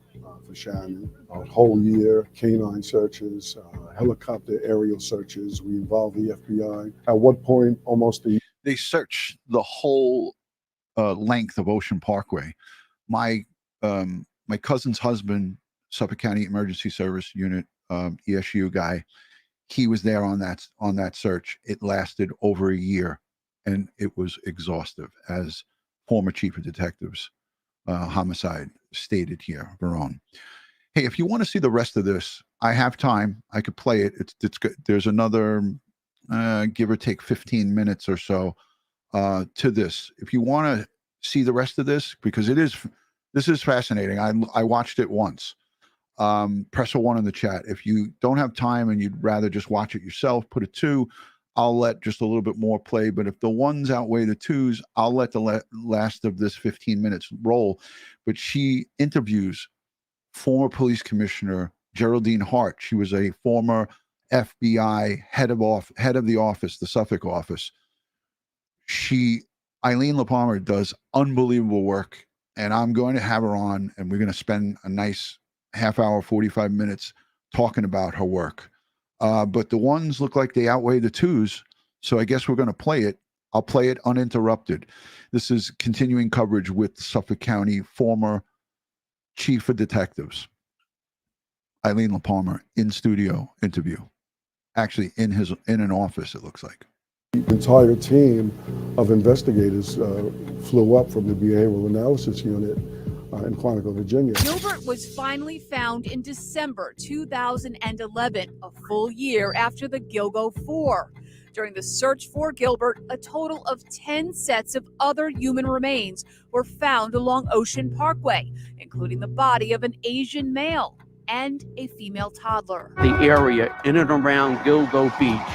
for Shannon, a whole year, canine searches, helicopter aerial searches. We involved the FBI. At one point, They searched the whole length of Ocean Parkway. My cousin's husband, Suffolk County Emergency Service Unit, ESU guy, he was there on that search. It lasted over a year, and it was exhaustive, as former chief of detectives, homicide, stated here, Bellone. Hey, if you want to see the rest of this, I have time. I could play it. It's good. There's another give or take 15 minutes or so to this. If you want to see the rest of this, because this is fascinating. I watched it once. Press a 1 in the chat. If you don't have time and you'd rather just watch it yourself, put a 2. I'll let just a little bit more play. But if the 1s outweigh the 2s, I'll let the last of this 15 minutes roll. But she interviews former police commissioner Geraldine Hart. She was a former FBI head of the office, the Suffolk office. Eileen LaPalmer does unbelievable work, and I'm going to have her on, and we're going to spend a nice half hour, 45 minutes talking about her work. But the 1s look like they outweigh the 2s. So I guess we're going to play it. I'll play it uninterrupted. This is continuing coverage with Suffolk County former chief of detectives, Eileen LaPalmer, in studio interview. Actually in an office, it looks like. The entire team of investigators flew up from the Behavioral Analysis Unit in Quantico, Virginia. Gilbert was finally found in December 2011, a full year after the Gilgo 4. During the search for Gilbert, a total of 10 sets of other human remains were found along Ocean Parkway, including the body of an Asian male and a female toddler. The area in and around Gilgo Beach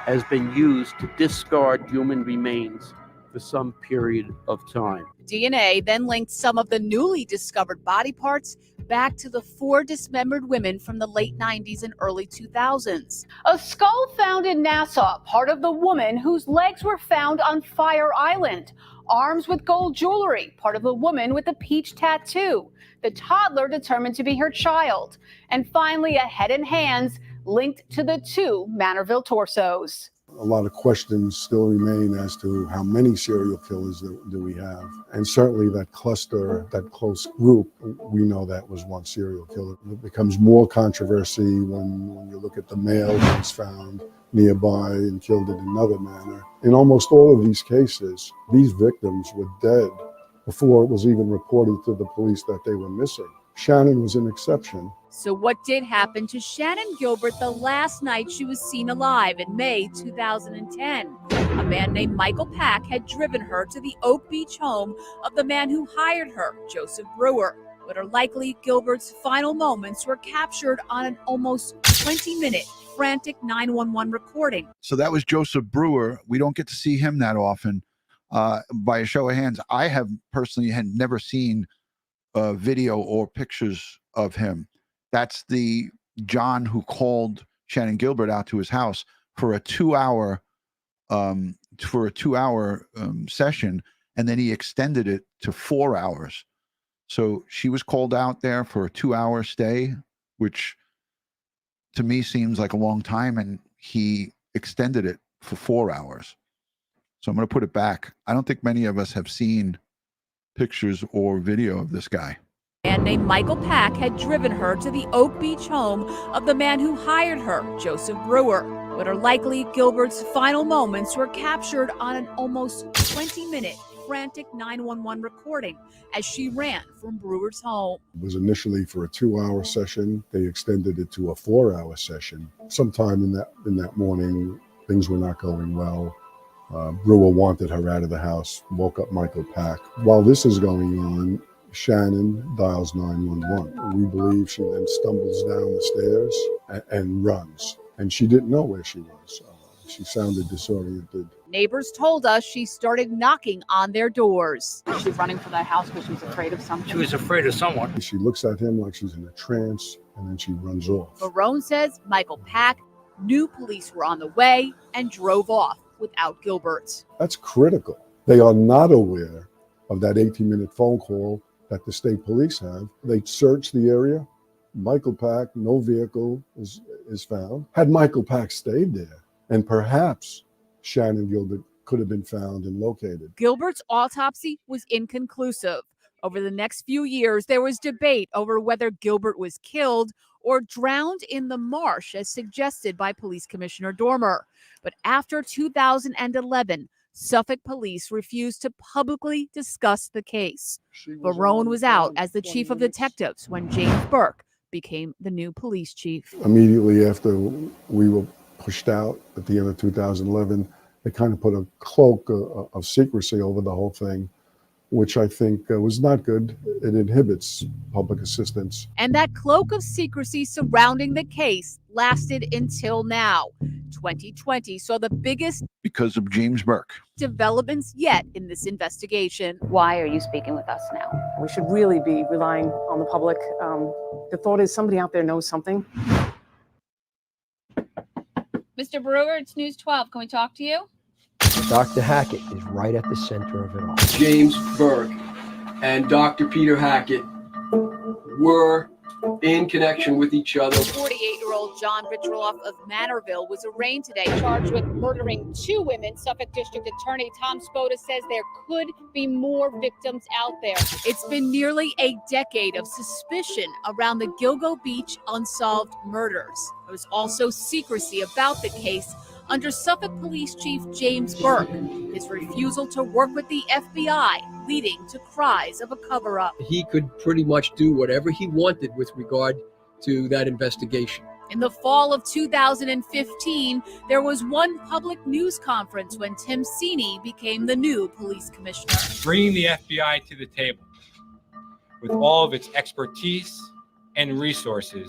has been used to discard human remains for some period of time. DNA then linked some of the newly discovered body parts back to the 4 dismembered women from the late 90s and early 2000s. A skull found in Nassau, part of the woman whose legs were found on Fire Island. Arms with gold jewelry, part of the woman with the peach tattoo. The toddler determined to be her child. And finally, a head and hands linked to the 2 Manorville torsos. A lot of questions still remain as to how many serial killers do we have. And certainly that cluster, that close group, we know that was one serial killer. It becomes more controversy when you look at the male who was found nearby and killed in another manner. In almost all of these cases, these victims were dead before it was even reported to the police that they were missing. Shannon was an exception. So what did happen to Shannon Gilbert the last night she was seen alive in May 2010? A man named Michael Pack had driven her to the Oak Beach home of the man who hired her, Joseph Brewer. But her likely Gilbert's final moments were captured on an almost 20-minute frantic 911 recording. So that was Joseph Brewer. We don't get to see him that often. By a show of hands, I have personally had never seen video or pictures of him. That's the John who called Shannon Gilbert out to his house for a 2-hour session, and then he extended it to 4 hours. So she was called out there for a 2-hour stay, which to me seems like a long time, and he extended it for 4 hours. So I'm going to put it back. I don't think many of us have seen pictures or video of this guy. A man named Michael Pack had driven her to the Oak Beach home of the man who hired her, Joseph Brewer. But her likely Gilbert's final moments were captured on an almost 20-minute frantic 911 recording as she ran from Brewer's home. It was initially for a 2-hour session. They extended it to a 4-hour session. Sometime in that morning, things were not going well. Brewer wanted her out of the house, woke up Michael Pack. While this is going on, Shannon dials 911. We believe she then stumbles down the stairs and runs. And she didn't know where she was. She sounded disoriented. Neighbors told us she started knocking on their doors. Was she running for that house because she was afraid of something? She was afraid of someone. She looks at him like she's in a trance, and then she runs off. Bellone says Michael Pack knew police were on the way and drove off without Gilbert. That's critical. They are not aware of that 18-minute phone call that the state police have. They search the area. Michael Pack, no vehicle is found. Had Michael Pack stayed there, and perhaps Shannon Gilbert could have been found and located. Gilbert's autopsy was inconclusive. Over the next few years, there was debate over whether Gilbert was killed or drowned in the marsh, as suggested by Police Commissioner Dormer. But after 2011, Suffolk police refused to publicly discuss the case. Bellone was out as the chief of detectives when James Burke became the new police chief. Immediately after we were pushed out at the end of 2011, they kind of put a cloak of secrecy over the whole thing, which I think was not good. It inhibits public assistance. And that cloak of secrecy surrounding the case lasted until now. 2020 saw the biggest because of James Burke developments yet in this investigation. Why are you speaking with us now? We should really be relying on the public. The thought is somebody out there knows something. Mr. Brewer, it's News 12. Can we talk to you? Dr. Hackett is right at the center of it all. James Burke and Dr. Peter Hackett were in connection with each other. 48-year-old John Vitroloff of Manorville was arraigned today, charged with murdering 2 women. Suffolk District Attorney Tom Spota says there could be more victims out there. It's been nearly a decade of suspicion around the Gilgo Beach unsolved murders. There was also secrecy about the case under Suffolk Police Chief James Burke, his refusal to work with the FBI, leading to cries of a cover-up. He could pretty much do whatever he wanted with regard to that investigation. In the fall of 2015, there was one public news conference when Tim Sini became the new police commissioner. Bringing the FBI to the table with all of its expertise and resources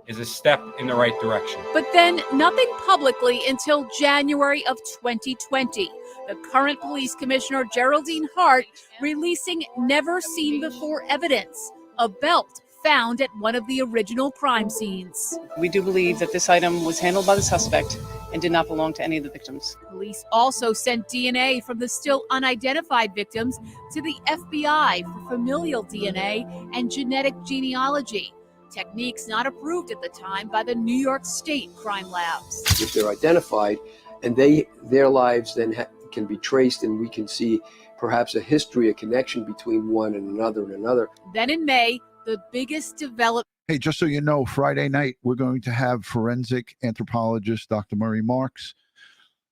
is a step in the right direction. But then nothing publicly until January of 2020. The current police commissioner, Geraldine Hart, releasing never-seen-before evidence, a belt found at one of the original crime scenes. We do believe that this item was handled by the suspect and did not belong to any of the victims. Police also sent DNA from the still unidentified victims to the FBI for familial DNA and genetic genealogy, techniques not approved at the time by the New York State crime labs. If they're identified and their lives then can be traced, and we can see perhaps a history, a connection between one and another. Then in May, the biggest development. Hey, just so you know, Friday night, we're going to have forensic anthropologist Dr. Murray Marks,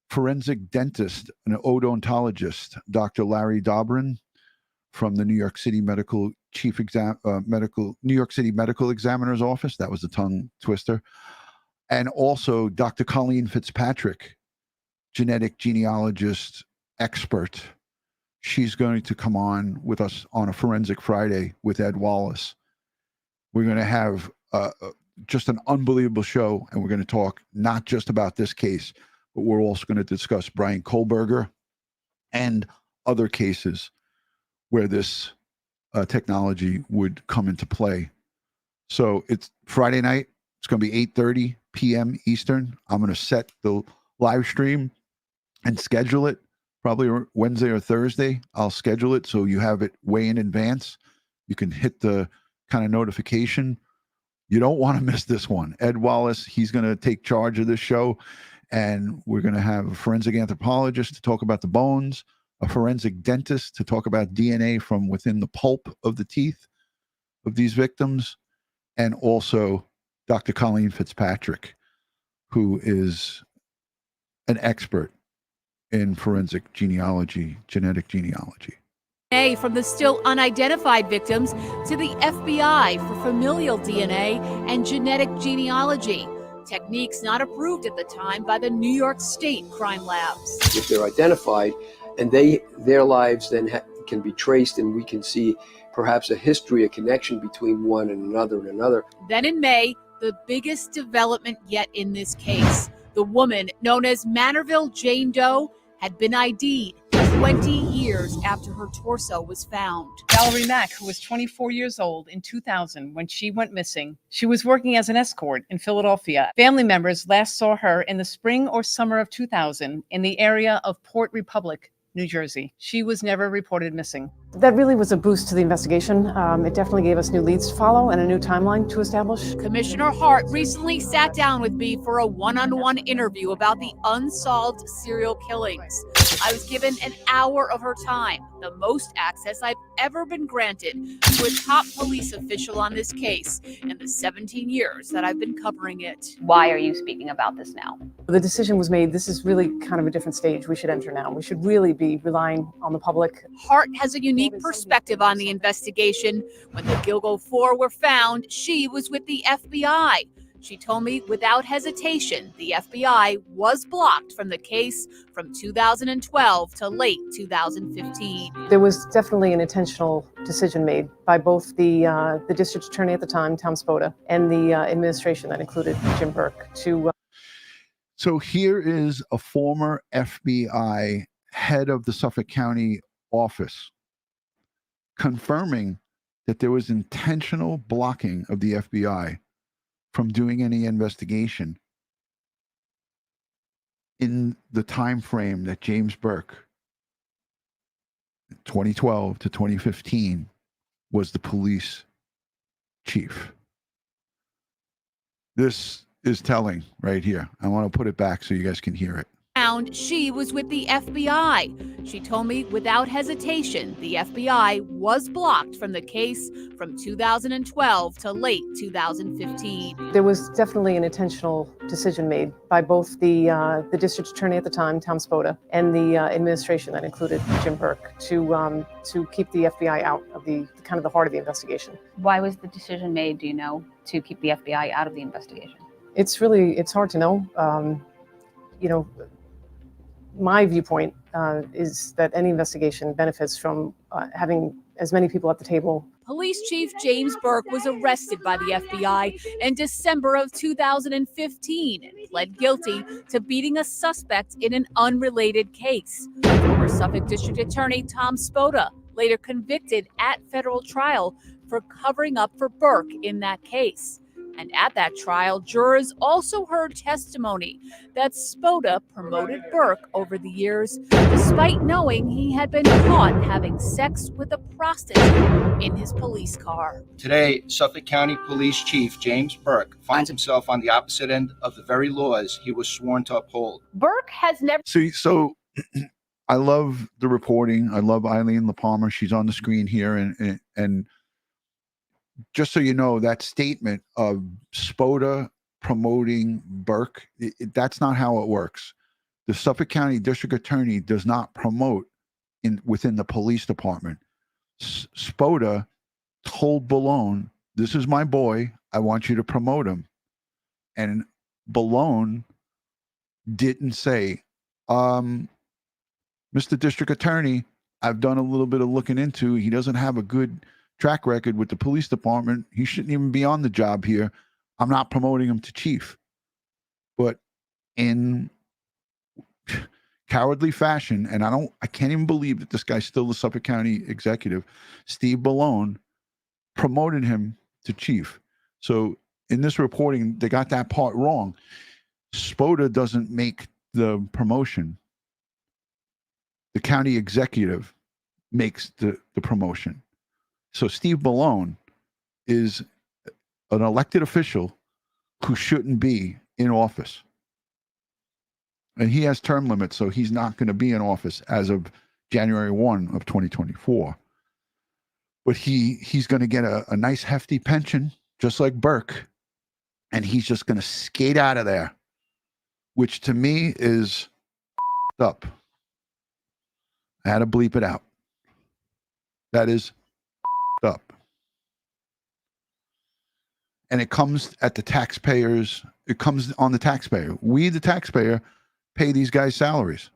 forensic dentist and odontologist Dr. Larry Dobrin from the New York City Medical Examiner's Office. That was a tongue twister. And also Dr. Colleen Fitzpatrick, genetic genealogist expert. She's going to come on with us on a Forensic Friday with Ed Wallace. We're going to have just an unbelievable show, and we're going to talk not just about this case, but we're also going to discuss Brian Kohlberger and other cases where this technology would come into play. So it's Friday night. It's going to be 8:30 p.m. Eastern. I'm going to set the live stream and schedule it. Probably Wednesday or Thursday. I'll schedule it so you have it way in advance. You can hit the kind of notification. You don't want to miss this one. Ed Wallace, he's going to take charge of this show, and we're going to have a forensic anthropologist to talk about the bones, a forensic dentist to talk about DNA from within the pulp of the teeth of these victims, and also Dr. Colleen Fitzpatrick, who is an expert in forensic genealogy, genetic genealogy. From the still unidentified victims to the FBI for familial DNA and genetic genealogy, techniques not approved at the time by the New York State crime labs. If they're identified, and their lives then can be traced, and we can see perhaps a history, a connection between one and another. Then in May, the biggest development yet in this case. The woman known as Manorville Jane Doe had been ID'd 20 years after her torso was found. Valerie Mack, who was 24 years old in 2000 when she went missing. She was working as an escort in Philadelphia. Family members last saw her in the spring or summer of 2000 in the area of Port Republic, New Jersey. She was never reported missing. That really was a boost to the investigation. It definitely gave us new leads to follow and a new timeline to establish. Commissioner Hart recently sat down with me for a one-on-one interview about the unsolved serial killings. I was given an hour of her time, the most access I've ever been granted to a top police official on this case in the 17 years that I've been covering it. Why are you speaking about this now? The decision was made. This is really kind of a different stage we should enter now. We should really be relying on the public. Hart has a unique perspective on the investigation. When the Gilgo 4 were found, she was with the FBI. She told me without hesitation, the FBI was blocked from the case from 2012 to late 2015. There was definitely an intentional decision made by both the district attorney at the time, Tom Spota, and the administration that included Jim Burke to... So here is a former FBI head of the Suffolk County office confirming that there was intentional blocking of the FBI from doing any investigation in the time frame that James Burke, 2012 to 2015, was the police chief. This is telling right here. I want to put it back so you guys can hear it. She was with the FBI. She told me without hesitation, the FBI was blocked from the case from 2012 to late 2015. There was definitely an intentional decision made by both the district attorney at the time, Tom Spota, and the administration that included Jim Burke to keep the FBI out of the kind of the heart of the investigation. Why was the decision made, do you know, to keep the FBI out of the investigation? It's hard to know. You know, my viewpoint is that any investigation benefits from having as many people at the table. Police Chief James Burke was arrested by the FBI in December of 2015 and pled guilty to beating a suspect in an unrelated case. Former Suffolk District Attorney Tom Spota later convicted at federal trial for covering up for Burke in that case. And at that trial, jurors also heard testimony that Spota promoted Burke over the years, despite knowing he had been caught having sex with a prostitute in his police car. Today, Suffolk County Police Chief James Burke finds himself on the opposite end of the very laws he was sworn to uphold. Burke has never... So I love the reporting. I love Eileen LaPalmer. She's on the screen here. And just so you know, that statement of Spota promoting Burke, that's not how it works. The Suffolk County District Attorney does not promote within the police department. Spota told Bellone, "This is my boy. I want you to promote him." And Bellone didn't say, "Mr. District Attorney, I've done a little bit of looking into. He doesn't have a good track record with the police department. He shouldn't even be on the job here. I'm not promoting him to chief." But in cowardly fashion, and I can't even believe that this guy's still the Suffolk County executive, Steve Bellone promoted him to chief. So in this reporting, they got that part wrong. Spota doesn't make the promotion. The county executive makes the promotion. So Steve Bellone is an elected official who shouldn't be in office. And he has term limits, so he's not going to be in office as of January 1 of 2024. But he's going to get a nice hefty pension, just like Burke, and he's just going to skate out of there, which to me is up. I had to bleep it out. That is up. And it comes at the taxpayers' it comes on the taxpayer. We, the taxpayer, pay these guys salaries.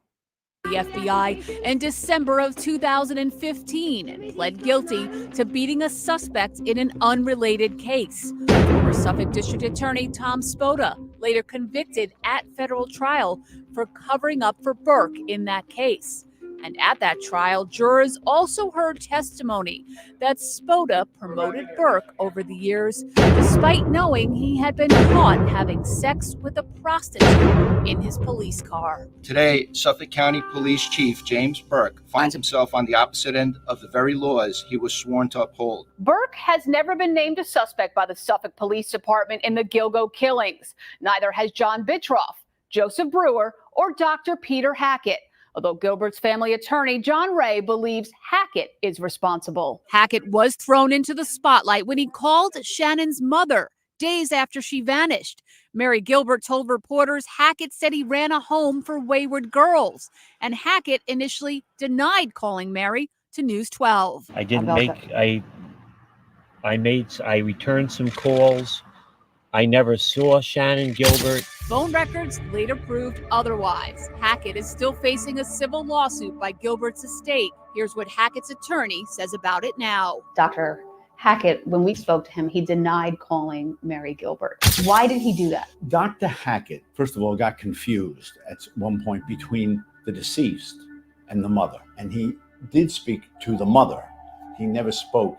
The FBI in December of 2015 and pled guilty to beating a suspect in an unrelated case. Former Suffolk District Attorney Tom Spota later convicted at federal trial for covering up for Burke in that case. And at that trial, jurors also heard testimony that Spota promoted Burke over the years, despite knowing he had been caught having sex with a prostitute in his police car. Today, Suffolk County Police Chief James Burke finds himself on the opposite end of the very laws he was sworn to uphold. Burke has never been named a suspect by the Suffolk Police Department in the Gilgo killings. Neither has John Bitroff, Joseph Brewer, or Dr. Peter Hackett. Although Gilbert's family attorney, John Ray, believes Hackett is responsible. Hackett was thrown into the spotlight when he called Shannon's mother days after she vanished. Mary Gilbert told reporters Hackett said he ran a home for wayward girls, and Hackett initially denied calling Mary to News 12. I didn't I returned some calls. I never saw Shannon Gilbert. Phone records later proved otherwise. Hackett is still facing a civil lawsuit by Gilbert's estate. Here's what Hackett's attorney says about it now. Dr. Hackett, when we spoke to him, he denied calling Mary Gilbert. Why did he do that? Dr. Hackett, first of all, got confused at one point between the deceased and the mother. And he did speak to the mother. He never spoke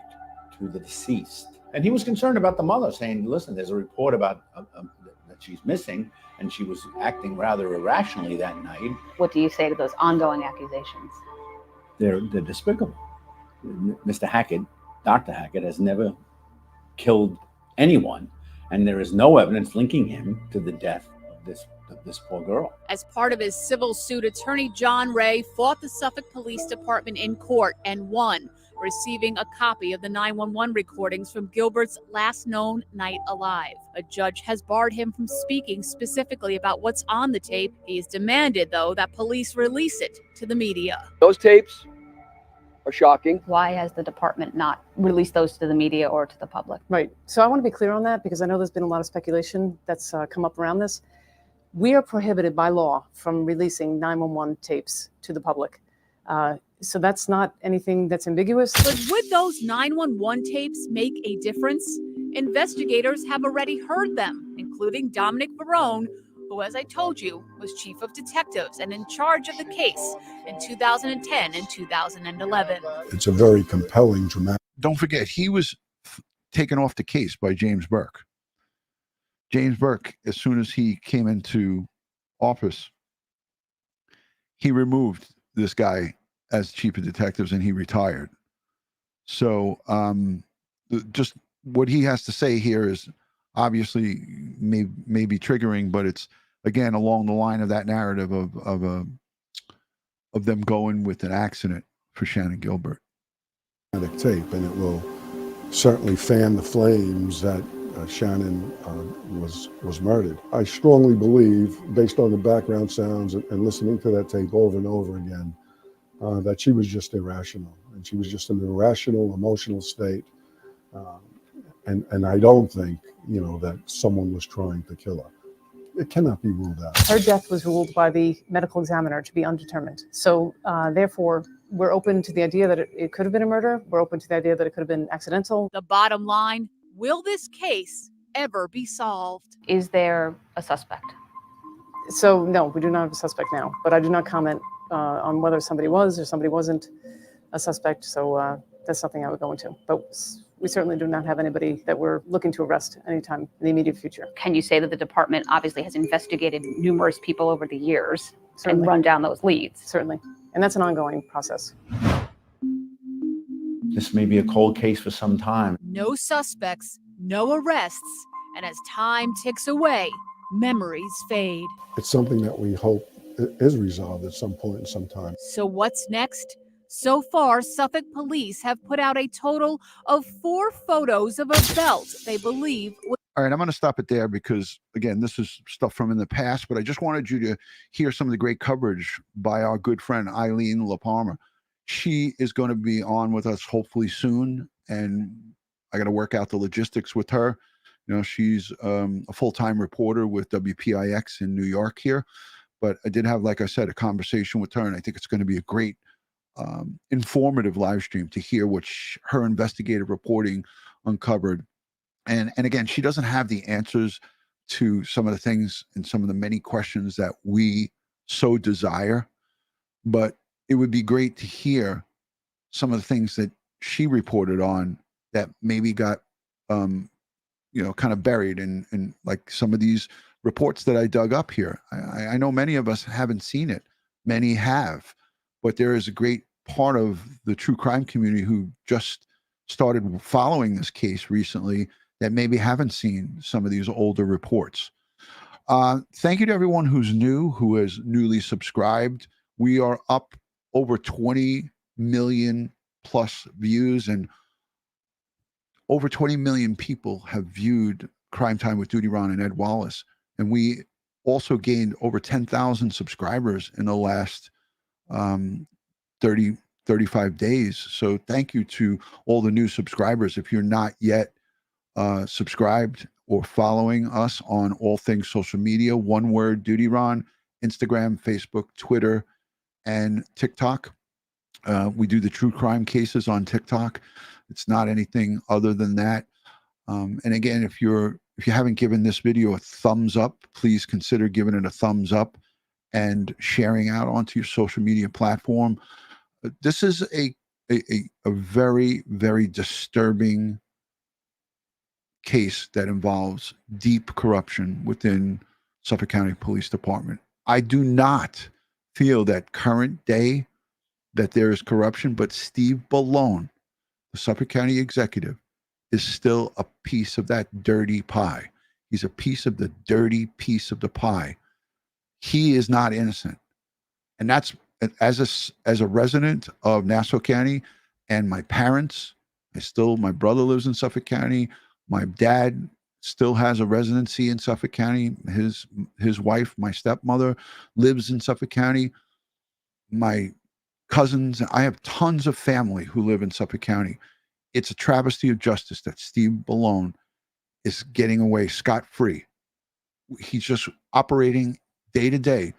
to the deceased. And he was concerned about the mother, saying, listen, there's a report about that she's missing, and she was acting rather irrationally that night. What do you say to those ongoing accusations? They're despicable. Mr. Hackett, Dr. Hackett, has never killed anyone, and there is no evidence linking him to the death of this poor girl. As part of his civil suit, attorney John Ray fought the Suffolk Police Department in court and won, receiving a copy of the 911 recordings from Gilbert's last known night alive. A judge has barred him from speaking specifically about what's on the tape. He has demanded, though, that police release it to the media. Those tapes are shocking. Why has the department not released those to the media or to the public? Right. So I want to be clear on that because I know there's been a lot of speculation that's come up around this. We are prohibited by law from releasing 911 tapes to the public. So that's not anything that's ambiguous. But would those 911 tapes make a difference? Investigators have already heard them, including Dominic Bellone, who, as I told you, was chief of detectives and in charge of the case in 2010 and 2011. It's a very compelling, dramatic. Don't forget, he was taken off the case by James Burke. James Burke, as soon as he came into office, he removed this guy as chief of detectives and he retired. So just what he has to say here is obviously may be triggering, but it's again along the line of that narrative of them going with an accident for Shannon Gilbert. Tape, and it will certainly fan the flames that Shannon was murdered. I strongly believe, based on the background sounds and listening to that tape over and over again, that she was just irrational, and she was just in an irrational, emotional state. And I don't think, that someone was trying to kill her. It cannot be ruled out. Her death was ruled by the medical examiner to be undetermined. So therefore, we're open to the idea that it could have been a murder. We're open to the idea that it could have been accidental. The bottom line, will this case ever be solved? Is there a suspect? So no, we do not have a suspect now, but I do not comment on whether somebody was or somebody wasn't a suspect. So that's something I would go into. But we certainly do not have anybody that we're looking to arrest anytime in the immediate future. Can you say that the department obviously has investigated numerous people over the years Certainly. and run down those leads? Certainly. And that's an ongoing process. This may be a cold case for some time. No suspects, no arrests, and as time ticks away, memories fade. It's something that we hope is resolved at some point in some time. So what's next? So far, Suffolk police have put out a total of 4 photos of a belt they believe was... All right, I'm going to stop it there because, again, this is stuff from in the past, but I just wanted you to hear some of the great coverage by our good friend Eileen LaPalmer. She is going to be on with us hopefully soon, and I got to work out the logistics with her. You know, she's a full-time reporter with WPIX in New York here. But I did have, like I said, a conversation with her, and I think it's going to be a great informative live stream to hear what her investigative reporting uncovered. And again, she doesn't have the answers to some of the things and some of the many questions that we so desire, but it would be great to hear some of the things that she reported on that maybe got you know, kind of buried in like some of these reports that I dug up here. I know many of us haven't seen it. Many have, but there is a great part of the true crime community who just started following this case recently that maybe haven't seen some of these older reports. Thank you to everyone who's new, who has newly subscribed. We are up over 20 million plus views, and over 20 million people have viewed Crime Time with DutyRon and Ed Wallace. And we also gained over 10,000 subscribers in the last 35 days. So thank you to all the new subscribers. If you're not yet subscribed or following us on all things social media, one word, DutyRon, Instagram, Facebook, Twitter, and TikTok. We do the true crime cases on TikTok. It's not anything other than that. And again, if you haven't given this video a thumbs up, please consider giving it a thumbs up and sharing out onto your social media platform. This is a very, very disturbing case that involves deep corruption within Suffolk County Police Department. I do not feel that current day that there is corruption, but Steve Bellone, the Suffolk County executive, is still a piece of that dirty pie. He's a piece of the dirty piece of the pie. He is not innocent. And that's, as a resident of Nassau County, and my parents, my brother lives in Suffolk County. My dad still has a residency in Suffolk County. His wife, my stepmother, lives in Suffolk County. My cousins, I have tons of family who live in Suffolk County. It's a travesty of justice that Steve Bellone is getting away scot-free. He's just operating day to day,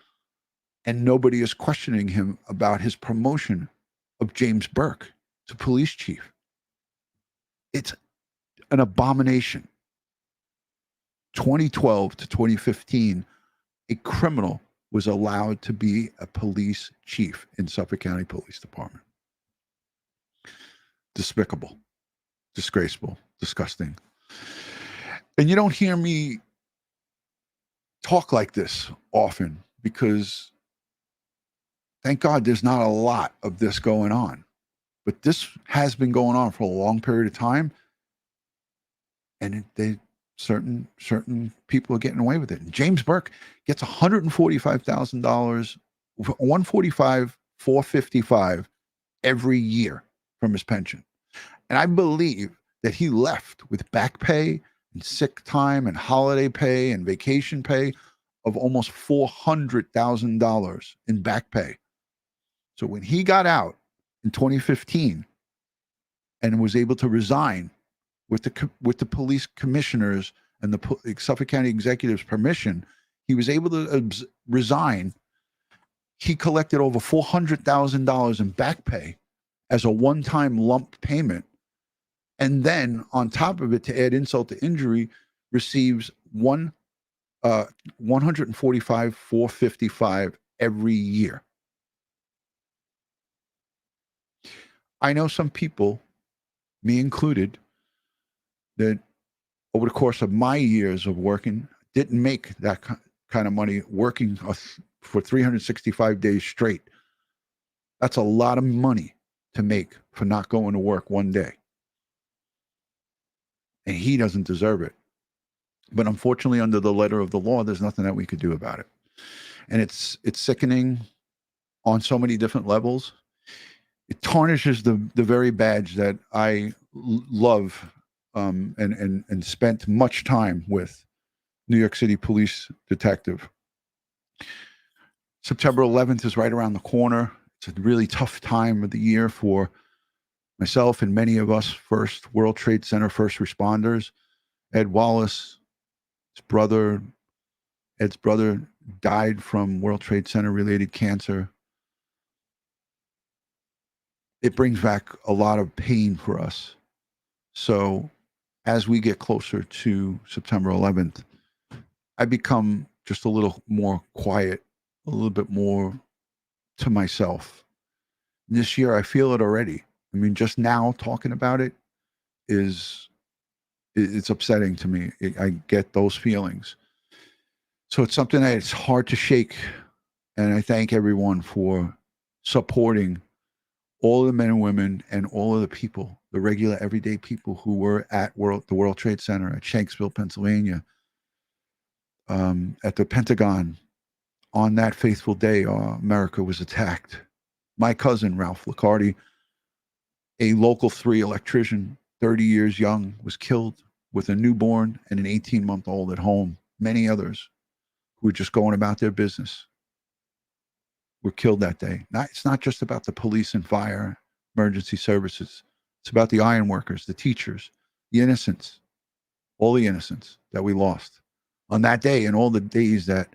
and nobody is questioning him about his promotion of James Burke to police chief. It's an abomination. 2012 to 2015, a criminal was allowed to be a police chief in Suffolk County Police Department. Despicable, disgraceful, disgusting. And you don't hear me talk like this often because, thank God, there's not a lot of this going on. But this has been going on for a long period of time, and certain people are getting away with it. And James Burke gets $145,000, $145,000, $455,000 every year from his pension. And I believe that he left with back pay and sick time and holiday pay and vacation pay of almost $400,000 in back pay. So when he got out in 2015 and was able to resign with the police commissioners and the Suffolk County executive's permission, he was able to resign. He collected over $400,000 in back pay as a one-time lump payment. And then on top of it, to add insult to injury, receives $145,455 every year. I know some people, me included, that over the course of my years of working, didn't make that kind of money working for 365 days straight. That's a lot of money to make for not going to work one day. And he doesn't deserve it. But unfortunately, under the letter of the law, there's nothing that we could do about it. And it's sickening on so many different levels. It tarnishes the very badge that I love and spent much time with, New York City police detective. September 11th is right around the corner. It's a really tough time of the year for myself and many of us World Trade Center first responders. Ed Wallace, Ed's brother died from World Trade Center related cancer. It brings back a lot of pain for us. So as we get closer to September 11th, I become just a little more quiet, a little bit more to myself. This year, I feel it already. I mean, just now talking about it it's upsetting to me. I get those feelings. So it's something that it's hard to shake. And I thank everyone for supporting all of the men and women and all of the people, the regular everyday people who were at the World Trade Center at Shanksville, Pennsylvania, at the Pentagon on that faithful day. America was attacked. My cousin, Ralph Liccardi, a local 3 electrician, 30 years young, was killed with a newborn and an 18-month-old at home. Many others who were just going about their business were killed that day. It's not just about the police and fire, emergency services. It's about the iron workers, the teachers, the innocents, all the innocents that we lost on that day and all the days that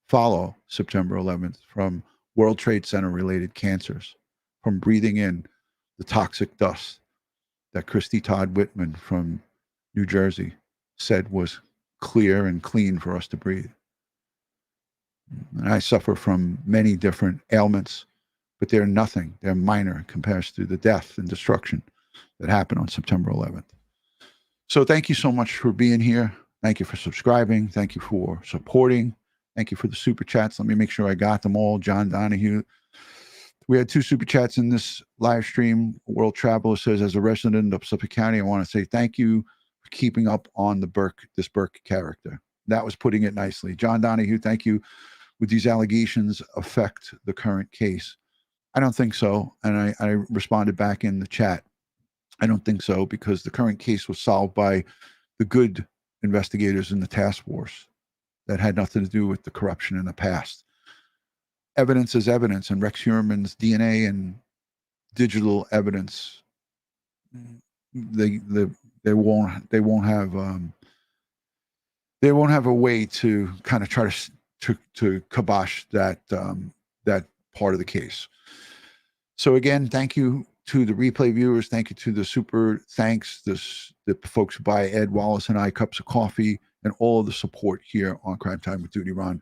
follow September 11th from World Trade Center related cancers, from breathing in the toxic dust that Christy Todd Whitman from New Jersey said was clear and clean for us to breathe. And I suffer from many different ailments, but they're nothing. They're minor compared to the death and destruction that happened on September 11th. So thank you so much for being here. Thank you for subscribing. Thank you for supporting. Thank you for the super chats. Let me make sure I got them all. John Donahue. We had 2 super chats in this live stream. World Traveler says, as a resident of Suffolk County, I want to say thank you for keeping up on this Burke character. That was putting it nicely. John Donahue, thank you. Would these allegations affect the current case? I don't think so. And I responded back in the chat. I don't think so, because the current case was solved by the good investigators in the task force that had nothing to do with the corruption in the past. Evidence is evidence, and Rex Heuermann's DNA and digital evidence, they won't have a way to kind of try to kibosh that that part of the case. So again, thank you to the replay viewers. Thank you to the super thanks, the folks who buy Ed Wallace and I cups of coffee, and all of the support here on Crime Time with DutyRon.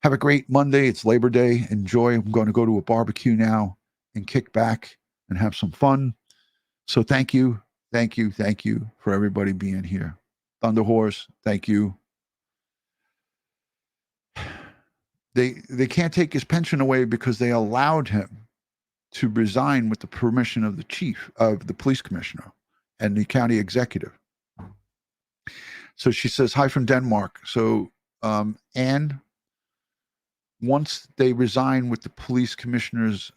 Have a great Monday. It's Labor Day. Enjoy. I'm going to go to a barbecue now and kick back and have some fun. So thank you for everybody being here. Thunder Horse, thank you. They can't take his pension away because they allowed him to resign with the permission of the chief of the police commissioner and the county executive. So she says, hi from Denmark. So Anne, once they resign with the police commissioner's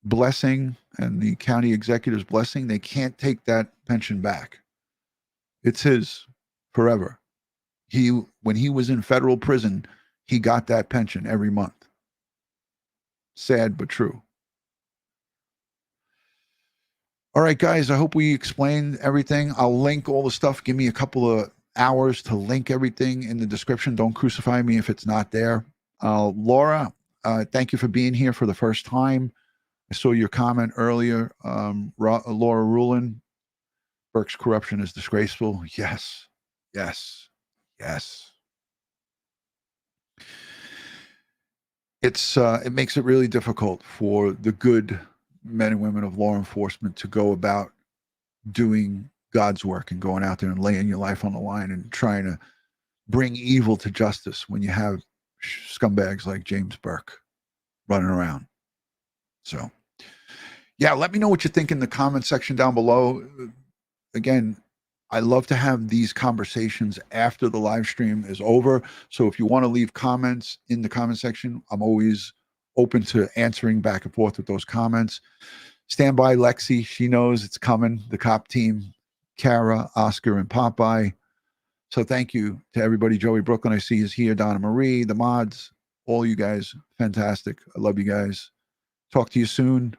blessing and the county executive's blessing, they can't take that pension back. It's his forever. When he was in federal prison, he got that pension every month. Sad but true. All right, guys, I hope we explained everything. I'll link all the stuff. Give me a couple of hours to link everything in the description. Don't crucify me if it's not there. Laura, thank you for being here for the first time. I saw your comment earlier. Laura Rulin, Burke's corruption is disgraceful. Yes. It makes it really difficult for the good men and women of law enforcement to go about doing God's work and going out there and laying your life on the line and trying to bring evil to justice when you have scumbags like James Burke running around. So, yeah, let me know what you think in the comment section down below. Again, I love to have these conversations after the live stream is over. So if you want to leave comments in the comment section, I'm always open to answering back and forth with those comments. Stand by Lexi. She knows it's coming. The cop team, Kara, Oscar, and Popeye. So thank you to everybody. Joey Brooklyn, I see, is here. Donna Marie, the mods, all you guys. Fantastic. I love you guys. Talk to you soon.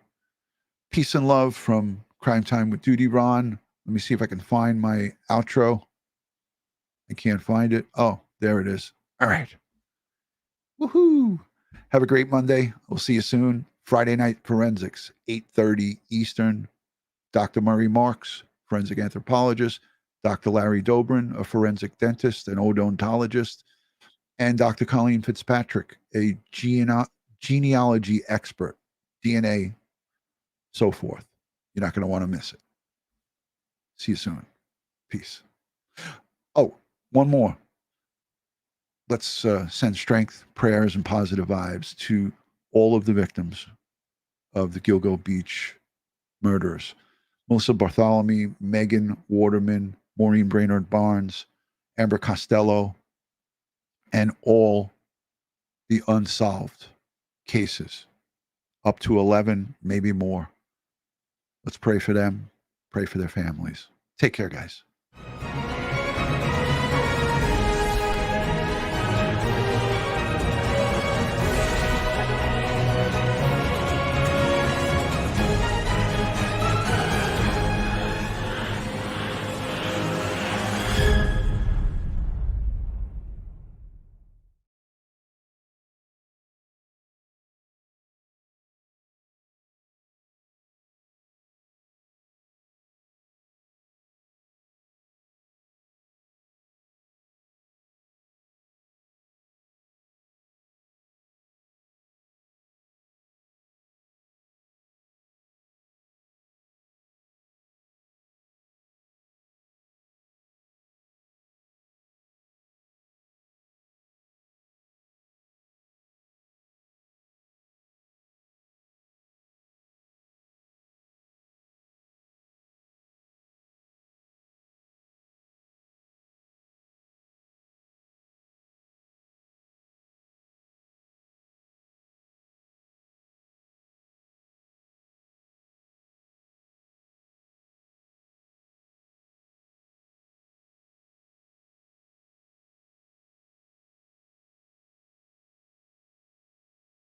Peace and love from Crime Time with DutyRon. Let me see if I can find my outro. I can't find it. Oh, there it is. All right. Woohoo. Have a great Monday. We'll see you soon. Friday Night Forensics, 8:30 Eastern. Dr. Murray Marks, forensic anthropologist. Dr. Larry Dobrin, a forensic dentist and odontologist. And Dr. Colleen Fitzpatrick, a genealogy expert, DNA, so forth. You're not going to want to miss it. See you soon. Peace. Oh, one more. Let's send strength, prayers, and positive vibes to all of the victims of the Gilgo Beach murders. Melissa Bartholomew, Megan Waterman, Maureen Brainerd Barnes, Amber Costello, and all the unsolved cases, up to 11, maybe more. Let's pray for them, pray for their families. Take care, guys.